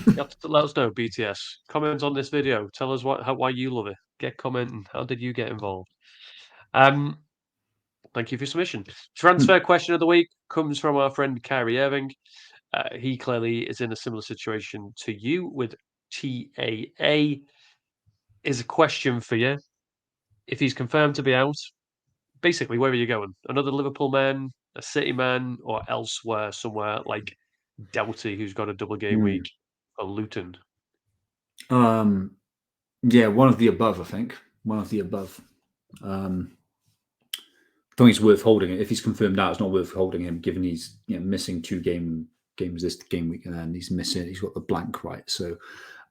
you have to let us know, BTS. Comment on this video. Tell us why you love it. Get commenting. How did you get involved? Um, Thank you for your submission. Transfer question of the week comes from our friend Kyrie Irving. He clearly is in a similar situation to you with TAA. Is a question for you. If he's confirmed to be out, basically, where are you going? Another Liverpool man, a City man, or elsewhere, somewhere like Doughty, who's got a double game Hmm. week, or Luton? um, yeah, one of the above. I think one of the above. I think it's worth holding it. If he's confirmed out, it's not worth holding him, given he's missing 2 games this game week, and then he's missing. He's got the blank, right? So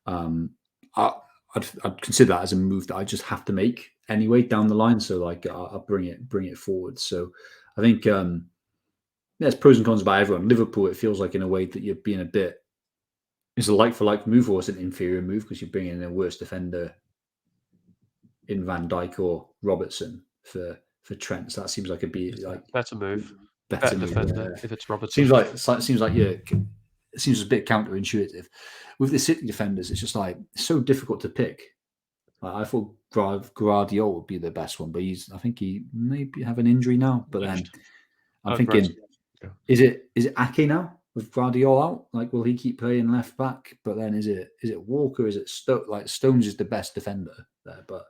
um, I, I'd consider that as a move that I just have to make anyway down the line. So like I'll bring it forward. So I think there's pros and cons about everyone. Liverpool, it feels like in a way that you're being a bit. It's a like for like move, or it's an inferior move because you're bringing in a worse defender in Van Dijk or Robertson for Trent. So that seems like a be like Better move, better better move. defender if it's Robertson. Seems like it seems a bit counterintuitive. With the City defenders, it's just like it's so difficult to pick. Like, I thought Guardiola would be the best one, but I think he maybe have an injury now. But then Left. I'm Right. thinking, Yeah. is it Ake now with Guardiola out? Like, will he keep playing left back? But then is it Walker? Is it Like Stones is the best defender there, but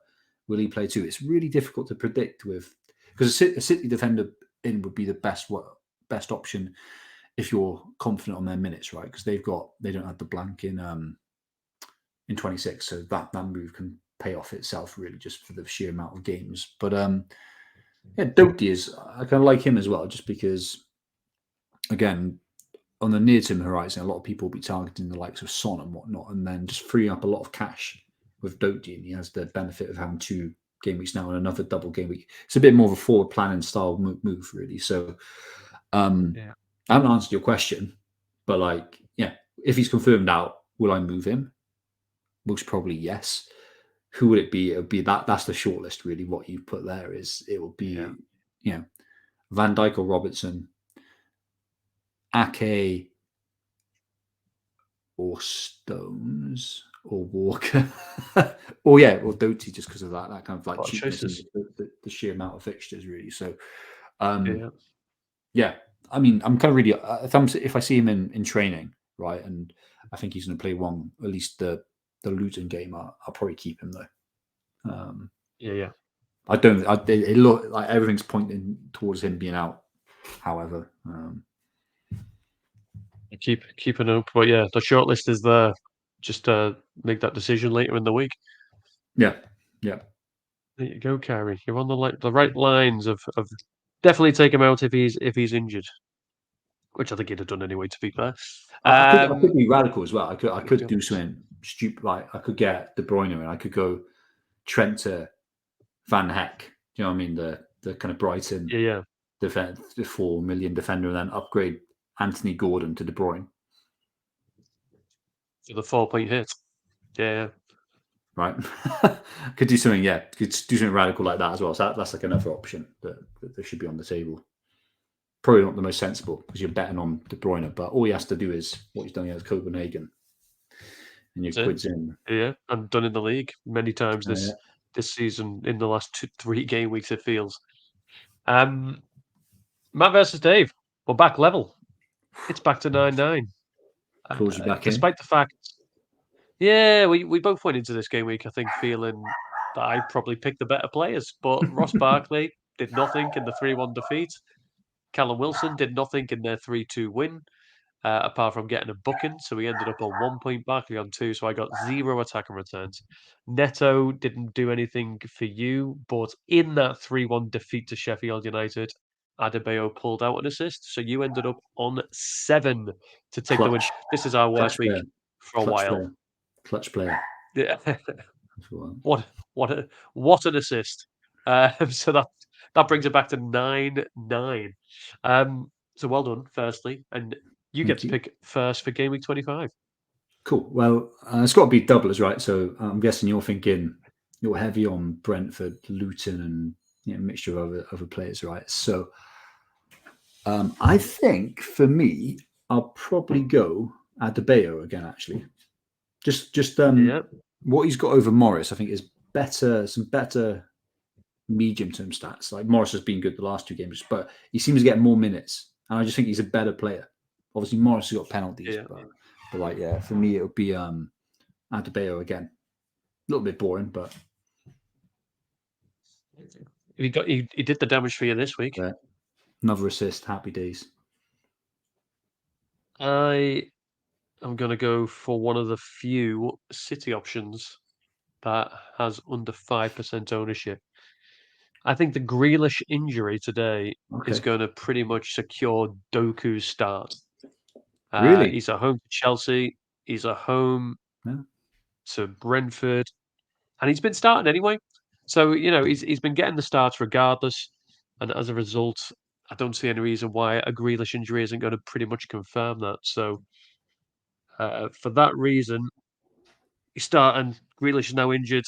will he play too? It's really difficult to predict with because a City defender in would be the best option if you're confident on their minutes, right? Because they don't have the blank in 26, so that move can pay off itself really just for the sheer amount of games. But yeah, Doty is I kind of like him as well, just because again on the near term horizon, a lot of people will be targeting the likes of Son and whatnot, and then just freeing up a lot of cash with Doty, and he has the benefit of having 2 game weeks now and another double game week. It's a bit more of a forward planning style move really. So Yeah. I haven't answered your question, but like, yeah, if he's confirmed out, will I move him? Most probably yes. Who would it be? It would be that's the shortlist really. What you put there is it will Yeah. be, Van Dijk or Robertson, Ake or Stones or Walker, or Doty, just because of that kind of A like lot of cheapness and choices. the sheer amount of fixtures really. So um Yeah. yeah, I mean, I'm kind of really if I see him in training, right, and I think he's going to play at least the Luton game, I'll probably keep him though. Yeah. Yeah. I don't. It look like everything's pointing towards him being out. However, Keep an open, but yeah, the shortlist is there. Just make that decision later in the week. yeah, yeah. There you go, Carrie. You're on the right lines of definitely take him out if he's injured, which I think he'd have done anyway. To be fair, I could be radical as well. I let's could go. do something stupid. Like I could get De Bruyne and I could go Trent to Van Heck. Do you know what I mean? The kind of Brighton Yeah, yeah. defense, the 4 million defender, and then upgrade Anthony Gordon to De Bruyne. For the 4 point hit. Yeah, Right? Could do something. Yeah, could do something radical like that as well. So that's like another option that should be on the table. Probably not the most sensible because you're betting on De Bruyne, but all he has to do is what he's done against Copenhagen, and your that's it. quid's in. Yeah, and done in the league many times Yeah. this season in the last 3 game weeks. It feels. Um, Matt versus Dave. We're back level. It's back to 9-9. Claws you back in. Despite the fact, yeah, we both went into this game week, I think, feeling that I probably picked the better players. But Ross Barkley did nothing in the 3-1 defeat. Callum Wilson did nothing in their 3-2 win, apart from getting a booking. So we ended up on 1 point, Barkley on 2. So I got 0 attack and returns. Neto didn't do anything for you, but in that 3-1 defeat to Sheffield United, Adebayo pulled out an assist. So you ended up on 7 to take the win. Clutch. This is our Clutch worst week player. for a Clutch while. player. Clutch player. Yeah. That's what What what an assist! So that brings it back to 9-9. So well done, firstly, and you get Thank to you. pick first for game week 25. Cool. Well, it's got to be doublers, right? So I'm guessing you're heavy on Brentford, Luton, and a mixture of other players, right? So I think for me, I'll probably go Adebayo again. Actually, just Yeah, what he's got over Morris, I think is better. Some better medium term stats. Like Morris has been good the last 2 games, but he seems to get more minutes, and I just think he's a better player. Obviously, Morris has got penalties, yeah. but like for me, it would be Adebayo again. A little bit boring, but He did the damage for you this week. another assist. Happy days. I am going to go for one of the few City options that has under 5% ownership. I think the Grealish injury today is Okay. going to pretty much secure Doku's start. Really? He's at home to Chelsea. He's at home Yeah. to Brentford, and he's been starting anyway. So he's been getting the starts regardless, and as a result, I don't see any reason why a Grealish injury isn't going to pretty much confirm that. So for that reason, he's starting. Grealish is now injured.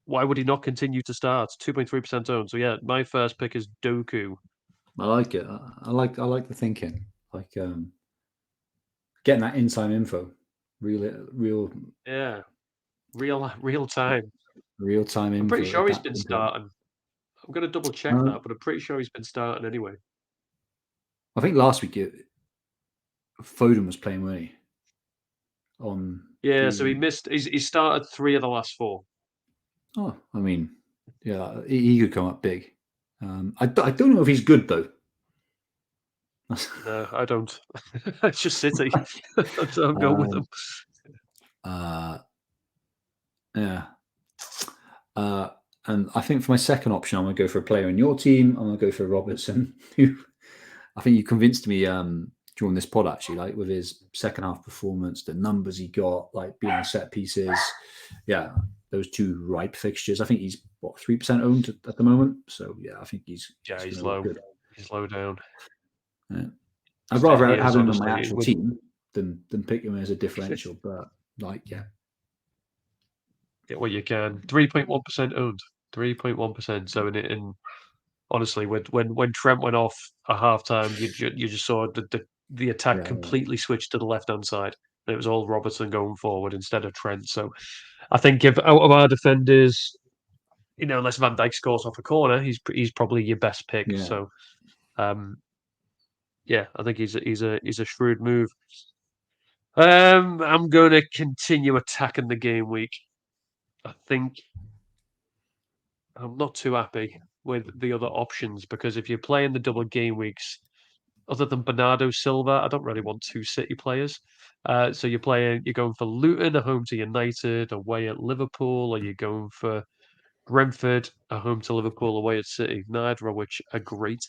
Why would he not continue to start? 2.3% owned. So yeah, my first pick is Doku. I like it. I like the thinking. Like getting that in-time info, Yeah, real time. real time I'm pretty info. sure he's That's been important. starting. I'm going to double check Uh, that, but I'm pretty sure he's been starting anyway. I think last week Foden was playing, wasn't he? On Yeah, so he the missed. He started 3 of the last 4. oh, I mean, yeah, he could come up big. I don't know if he's good though. No, I don't. It's just City. So I'm going with them. um, uh, yeah. Uh, and I think for my second option, I'm going to go for a player in your team. I'm going to go for Robertson, who I think you convinced me during this pod, actually, like with his second half performance, the numbers he got, like being on set pieces. Yeah, those two ripe fixtures. I think he's, what, 3% owned at the moment. So, yeah, I think Yeah, he's going he's to look low. good. He's low down. Yeah. I'd rather He have is him on my honestly. actual team than pick him as a differential. But, like, yeah. Get what you can. 3.1% owned. 3.1%. So in honestly, when Trent went off at halftime, you just saw the attack Yeah. completely switched to the left hand side. And it was all Robertson going forward instead of Trent. So I think if out of our defenders, unless Van Dijk scores off a corner, he's probably your best pick. Yeah. So um, yeah, I think he's a shrewd move. I'm going to continue attacking the game week. I think I'm not too happy with the other options because if you're playing the double game weeks, other than Bernardo Silva, I don't really want 2 City players. So you're going for Luton at home to United, away at Liverpool, or you're going for Brentford at home to Liverpool, away at City. Neither of which are great.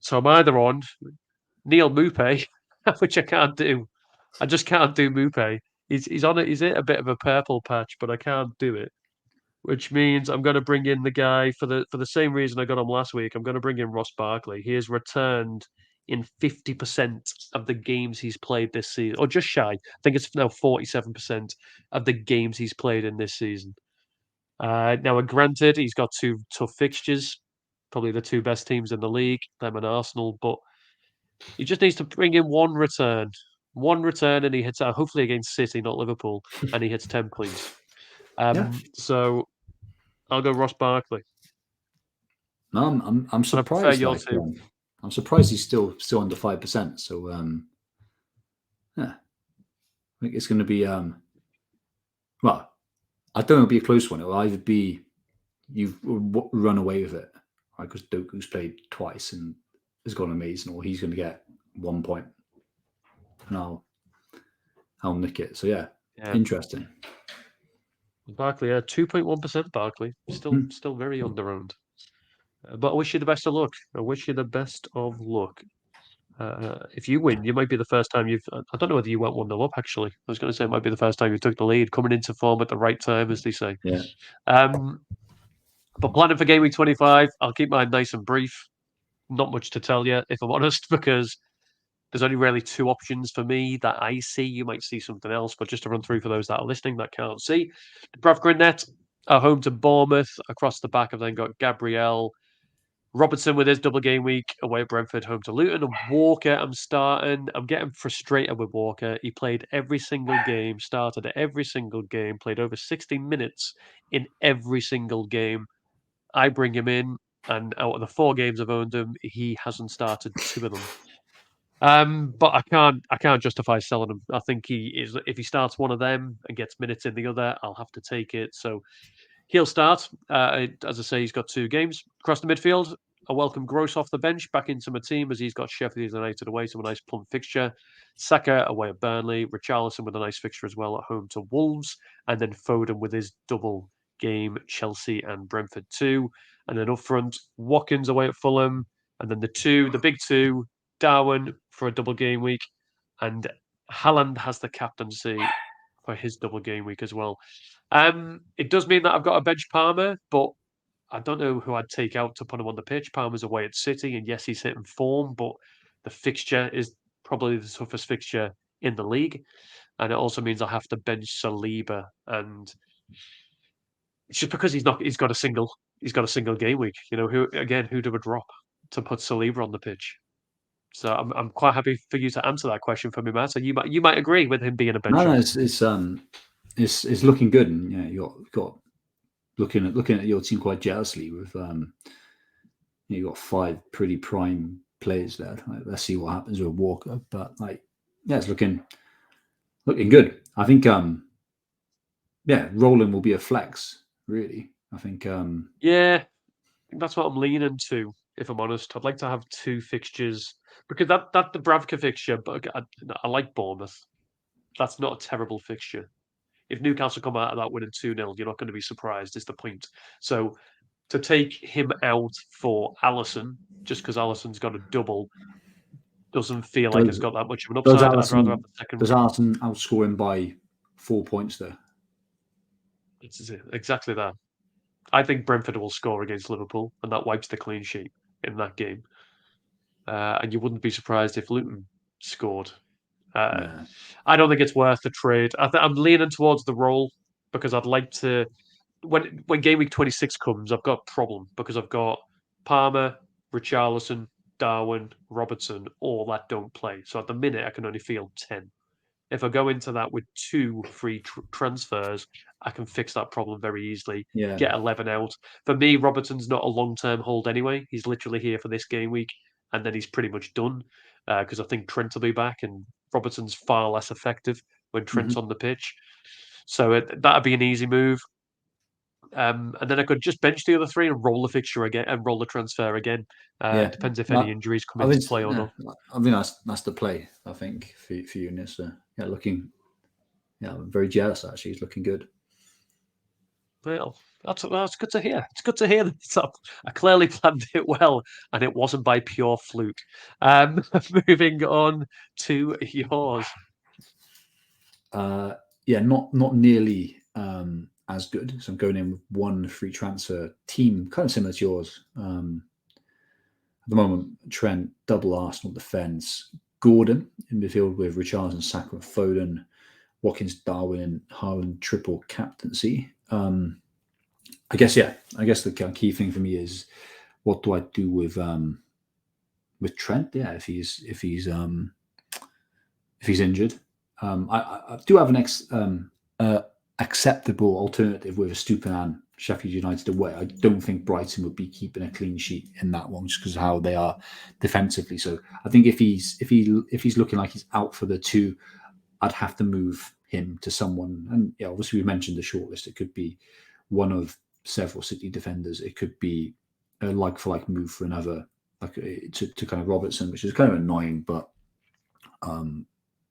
So I'm either on Neil Mupe, which I can't do. I just can't do Mupe. He's on it. He's in a bit of a purple patch, but I can't do it. Which means I'm going to bring in the guy for the same reason I got him last week. I'm going to bring in Ross Barkley. He has returned in 50% of the games he's played this season, or just shy. I think it's now 47% of the games he's played in this season. Now, granted, he's got 2 tough fixtures, probably the 2 best teams in the league, them and Arsenal, but he just needs to bring in one return, and he hits out. Hopefully against City, not Liverpool, and he hits 10 points. Yeah. So I'll go Ross Barkley. No, I'm And I prefer surprised. your Like, two. I'm surprised he's still under 5%. So, yeah, I think it's going to be well, I don't know, it'll be a close one. It'll either be you've run away with it, right? Because Doku's played twice and has gone amazing, or he's going to get 1 point, and I'll nick it. So yeah, Yeah. interesting. Barkley, 2.1% Barkley. Still Hmm. still very underowned. But I wish you the best of luck. I wish you the best of luck. If you win, you might be the first time you've. I don't know whether you went 1-0 up, actually. I was going to say it might be the first time you took the lead, coming into form at the right time, as they say. Yeah, Um, but planning for Game Week 25, I'll keep mine nice and brief. Not much to tell you, if I'm honest, because there's only really 2 options for me that I see. You might see something else, but just to run through for those that are listening that can't see. Dubravka Grinnet are home to Bournemouth. Across the back, I've then got Gabriel Robertson with his double game week, away at Brentford, home to Luton. And Walker, I'm starting. I'm getting frustrated with Walker. He played every single game, started every single game, played over 60 minutes in every single game. I bring him in, and out of the 4 games I've owned him, he hasn't started 2 of them. But I can't justify selling him. I think he is if he starts one of them and gets minutes in the other, I'll have to take it. So he'll start. As I say, he's got 2 games across the midfield. I welcome Gross off the bench back into my team as he's got Sheffield United away, so a nice plump fixture. Saka away at Burnley, Richarlison with a nice fixture as well at home to Wolves, and then Foden with his double game, Chelsea and Brentford 2. And then up front, Watkins away at Fulham, and then the big two, Darwin for a double game week, and Haaland has the captaincy for his double game week as well. It does mean that I've got a bench Palmer, but I don't know who I'd take out to put him on the pitch. Palmer's away at City, and yes, he's hitting form, but the fixture is probably the toughest fixture in the league, and it also means I have to bench Saliba, and it's just because he's got a single game week. Who do I drop to put Saliba on the pitch? So I'm quite happy for you to answer that question for me, Matt. So you might agree with him being a bench No, option. it's looking good, and you got looking at your team quite jealously with you got 5 pretty prime players there. Like, let's see what happens with Walker, but it's looking good. I think Roland will be a flex. Really, I think Yeah, that's what I'm leaning to. If I'm honest, I'd like to have 2 fixtures because that Dubravka fixture, but I like Bournemouth. That's not a terrible fixture. If Newcastle come out of that winning 2-0, you're not going to be surprised, is the point. So to take him out for Allison, just because Allison's got a double, doesn't feel like it's does got that much of an does upside. I'd rather have Allison the second. does Allison outscore him by 4 points there? It's exactly that. I think Brentford will score against Liverpool, and that wipes the clean sheet in that game. And you wouldn't be surprised if Luton scored. Uh, Yeah. I don't think it's worth the trade. I'm leaning towards the roll because I'd like to. When game week 26 comes, I've got a problem because I've got Palmer, Richarlison, Darwin, Robertson, all that don't play. So at the minute, I can only field 10. If I go into that with 2 free transfers, I can fix that problem very easily. Yeah. Get 11 out. For me, Robertson's not a long-term hold anyway. He's literally here for this game week, and then he's pretty much done because I think Trent will be back, and Robertson's far less effective when Trent's Hmm. on the pitch. So that'd be an easy move. And then I could just bench the other 3 and roll the fixture again and roll the transfer again. Yeah. Depends if any I, injuries come I into think play or yeah, not. I think that's the play. I think for you, Nissa. Looking. Yeah, I'm very jealous. Actually, he's looking good. Well, that's good to hear. It's good to hear that I clearly planned it well, and it wasn't by pure fluke. Moving on to yours. Not nearly as good. So I'm going in with 1 free transfer team, kind of similar to yours. At the moment, Trent, double Arsenal defence, Gordon in midfield with Richarlison, Saka, and Foden, Watkins, Darwin, and Haaland triple captaincy. I guess the kind of key thing for me is what do I do with Trent? Yeah, if he's injured, I do have an acceptable alternative with a Stupinan Sheffield United away. I don't think Brighton would be keeping a clean sheet in that one just because of how they are defensively. So I think if he's looking like he's out for the 2, I'd have to move him to someone. And obviously we mentioned the shortlist. It could be one of several City defenders. It could be a like for like move for another, to kind of Robertson, which is kind of annoying, but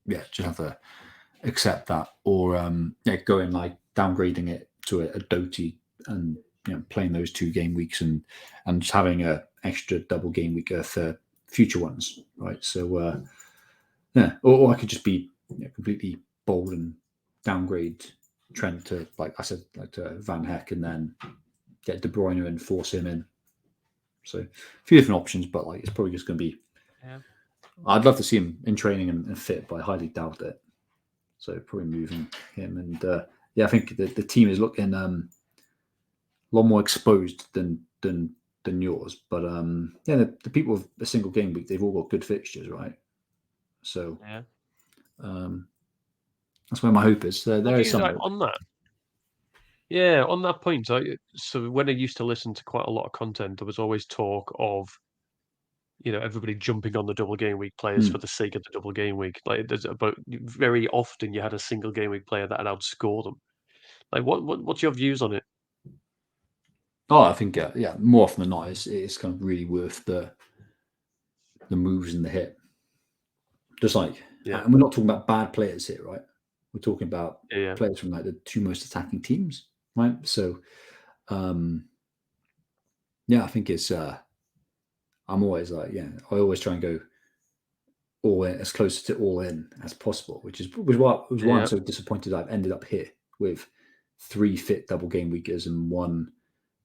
just have to accept that, or going like downgrading it to a Doty and playing those 2 game weeks and just having a extra double game week for future ones, right? So or I could just be completely bold and downgrade Trent to, like I said, like to Van Heck, and then get De Bruyne and force him in. So a few different options, but it's probably just going to be. Yeah. I'd love to see him in training and fit, but I highly doubt it. So probably moving him, and I think the team is looking a lot more exposed than yours. But the people with a single game week, they've all got good fixtures, right? So Yeah. that's where my hope is. What There do is you some like hope. on that? Yeah, on that point, so when I used to listen to quite a lot of content, there was always talk of everybody jumping on the double game week players for Hmm. the sake of the double game week. But very often you had a single game week player that had outscored them. Like, what's your views on it? Oh, I think more often than not, it's kind of really worth the moves and the hit. Just Yeah, and we're not talking about bad players here, right? We're talking about yeah, players from the 2 most attacking teams, right? So, I think it's. I'm always I always try and go all in, as close to all in as possible, which was why I'm yeah, so disappointed I've ended up here with 3 fit double game weekers and 1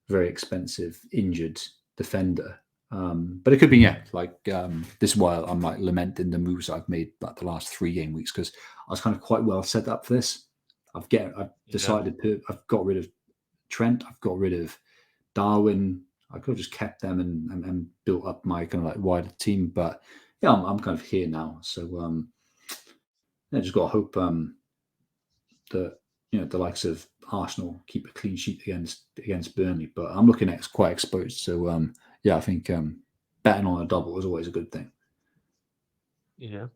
very expensive injured defender. But it could be this is why I'm lamenting the moves I've made like the last 3 game weeks, because I was kind of quite well set up for this. I've yeah, I've got rid of Trent, I've got rid of Darwin. I could have just kept them and built up my kind of like wider team, but yeah, I'm kind of here now. So yeah, just got to hope that the likes of Arsenal keep a clean sheet against Burnley. But I'm looking at quite exposed. So yeah, I think betting on a double is always a good thing. Yeah.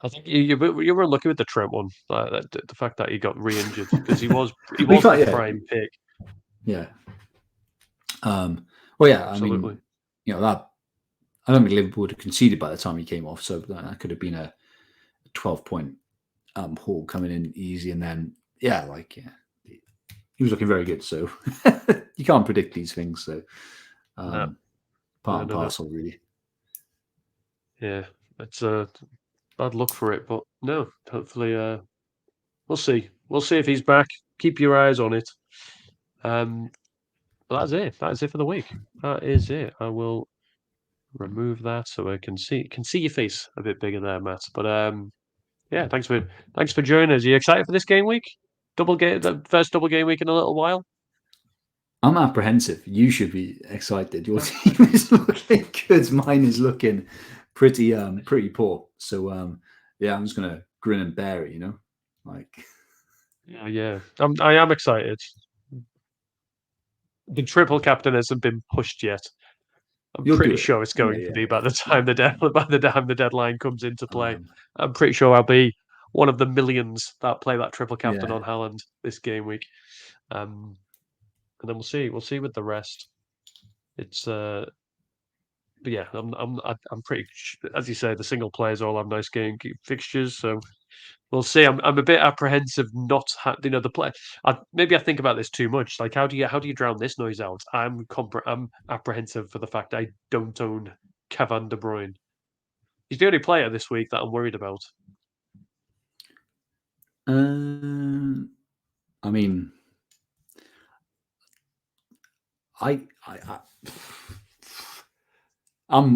I think you were lucky with the Trent one. The fact that he got re-injured because he We was can't, the yeah, prime pick. yeah. Well, yeah. I Absolutely. mean, that I don't think Liverpool would have conceded by the time he came off. So that could have been a 12-point haul coming in easy, and then yeah, he was looking very good. So you can't predict these things. So No, part no, and no, no. parcel, really. Yeah, it's bad luck for it, but no. Hopefully, we'll see. We'll see if he's back. Keep your eyes on it. But that's it. That is it for the week. That is it. I will remove that so I can see your face a bit bigger there, Matt. But yeah, thanks for joining us. Are you excited for this game week? The first double game week in a little while. I'm apprehensive. You should be excited. Your team is looking good. Mine is looking pretty poor. So yeah, I'm just gonna grin and bear it. Like Yeah, yeah. I am excited. The triple captain hasn't been pushed yet. I'm you'll do pretty it. sure it's Yeah, going to yeah, be by yeah, the yeah. time the deadline comes into play. Um, I'm pretty sure I'll be one of the millions that play that triple captain yeah. on Haaland this game week. Um, and then we'll see. We'll see with the rest. It's but yeah, I'm pretty. As you say, the single players all have nice game fixtures, so we'll see. I'm a bit apprehensive not the play. Maybe I think about this too much. Like how do you drown this noise out? I'm apprehensive for the fact I don't own Kevin De Bruyne. He's the only player this week that I'm worried about. Um, I mean, I I'm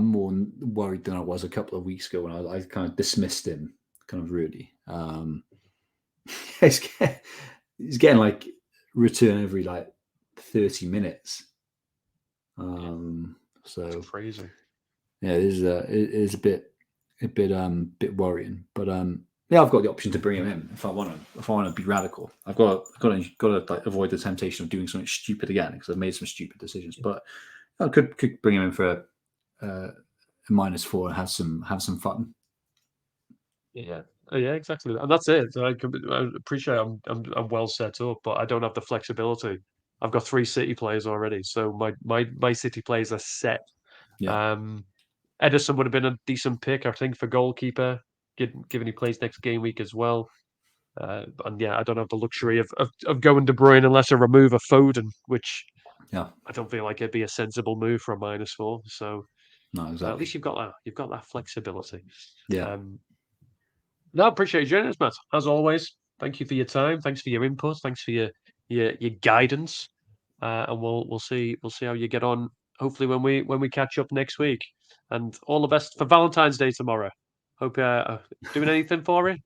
more worried than I was a couple of weeks ago when I kind of dismissed him, kind of really. He's getting like return every like 30 minutes. Yeah, it's So crazy. yeah, it is a bit worrying. But yeah, I've got the option to bring him in if I want to be radical. I've got to like avoid the temptation of doing something stupid again because I've made some stupid decisions. But I could bring him in for a -4 and have some fun. Yeah. Yeah, exactly. And that's it. I appreciate I'm well set up, but I don't have the flexibility. I've got three City players already, so my City players are set. Yeah, Um, Edison would have been a decent pick, I think, for goalkeeper, given he plays next game week as well. And yeah, I don't have the luxury of going De Bruyne unless I remove a Foden, which yeah, I don't feel like it'd be a sensible move for a -4. So no, at least exactly. you've got that flexibility. Yeah, Um, No, I appreciate you joining us, Matt. As always, thank you for your time. Thanks for your input. Thanks for your guidance. And we'll see how you get on. Hopefully, when we catch up next week. And all the best for Valentine's Day tomorrow. Hope doing anything for it.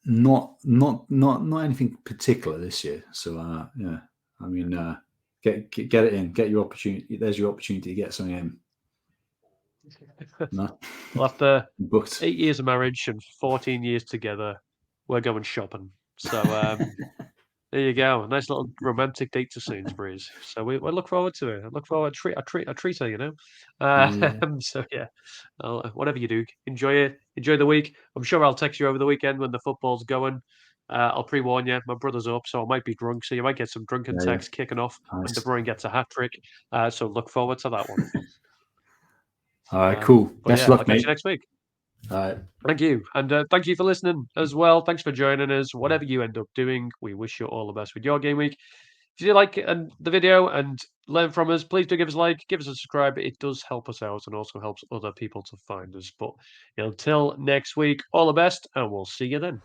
not anything particular this year. So yeah, I mean, get it in, get your opportunity. There's your opportunity to get something in. No, Well, after booked. 8 years of marriage and 14 years together, we're going shopping. So there you go. A nice little romantic date to Sainsbury's. So we look forward to it. I look forward to a treater, you know. Yeah, So yeah, whatever you do, enjoy it. Enjoy the week. I'm sure I'll text you over the weekend when the football's going. I'll pre-warn you. My brother's up, so I might be drunk. So you might get some drunken yeah, yeah. texts kicking off when De Nice. Bruyne gets a hat trick. So look forward to that one. All right, cool. But Best yeah, of I'll luck, catch you mate. next week. All right, Thank you. And thank you for listening as well. Thanks for joining us. Whatever you end up doing, we wish you all the best with your game week. If you did like the video and learn from us, please do give us a like, give us a subscribe. It does help us out and also helps other people to find us. But until next week, all the best, and we'll see you then.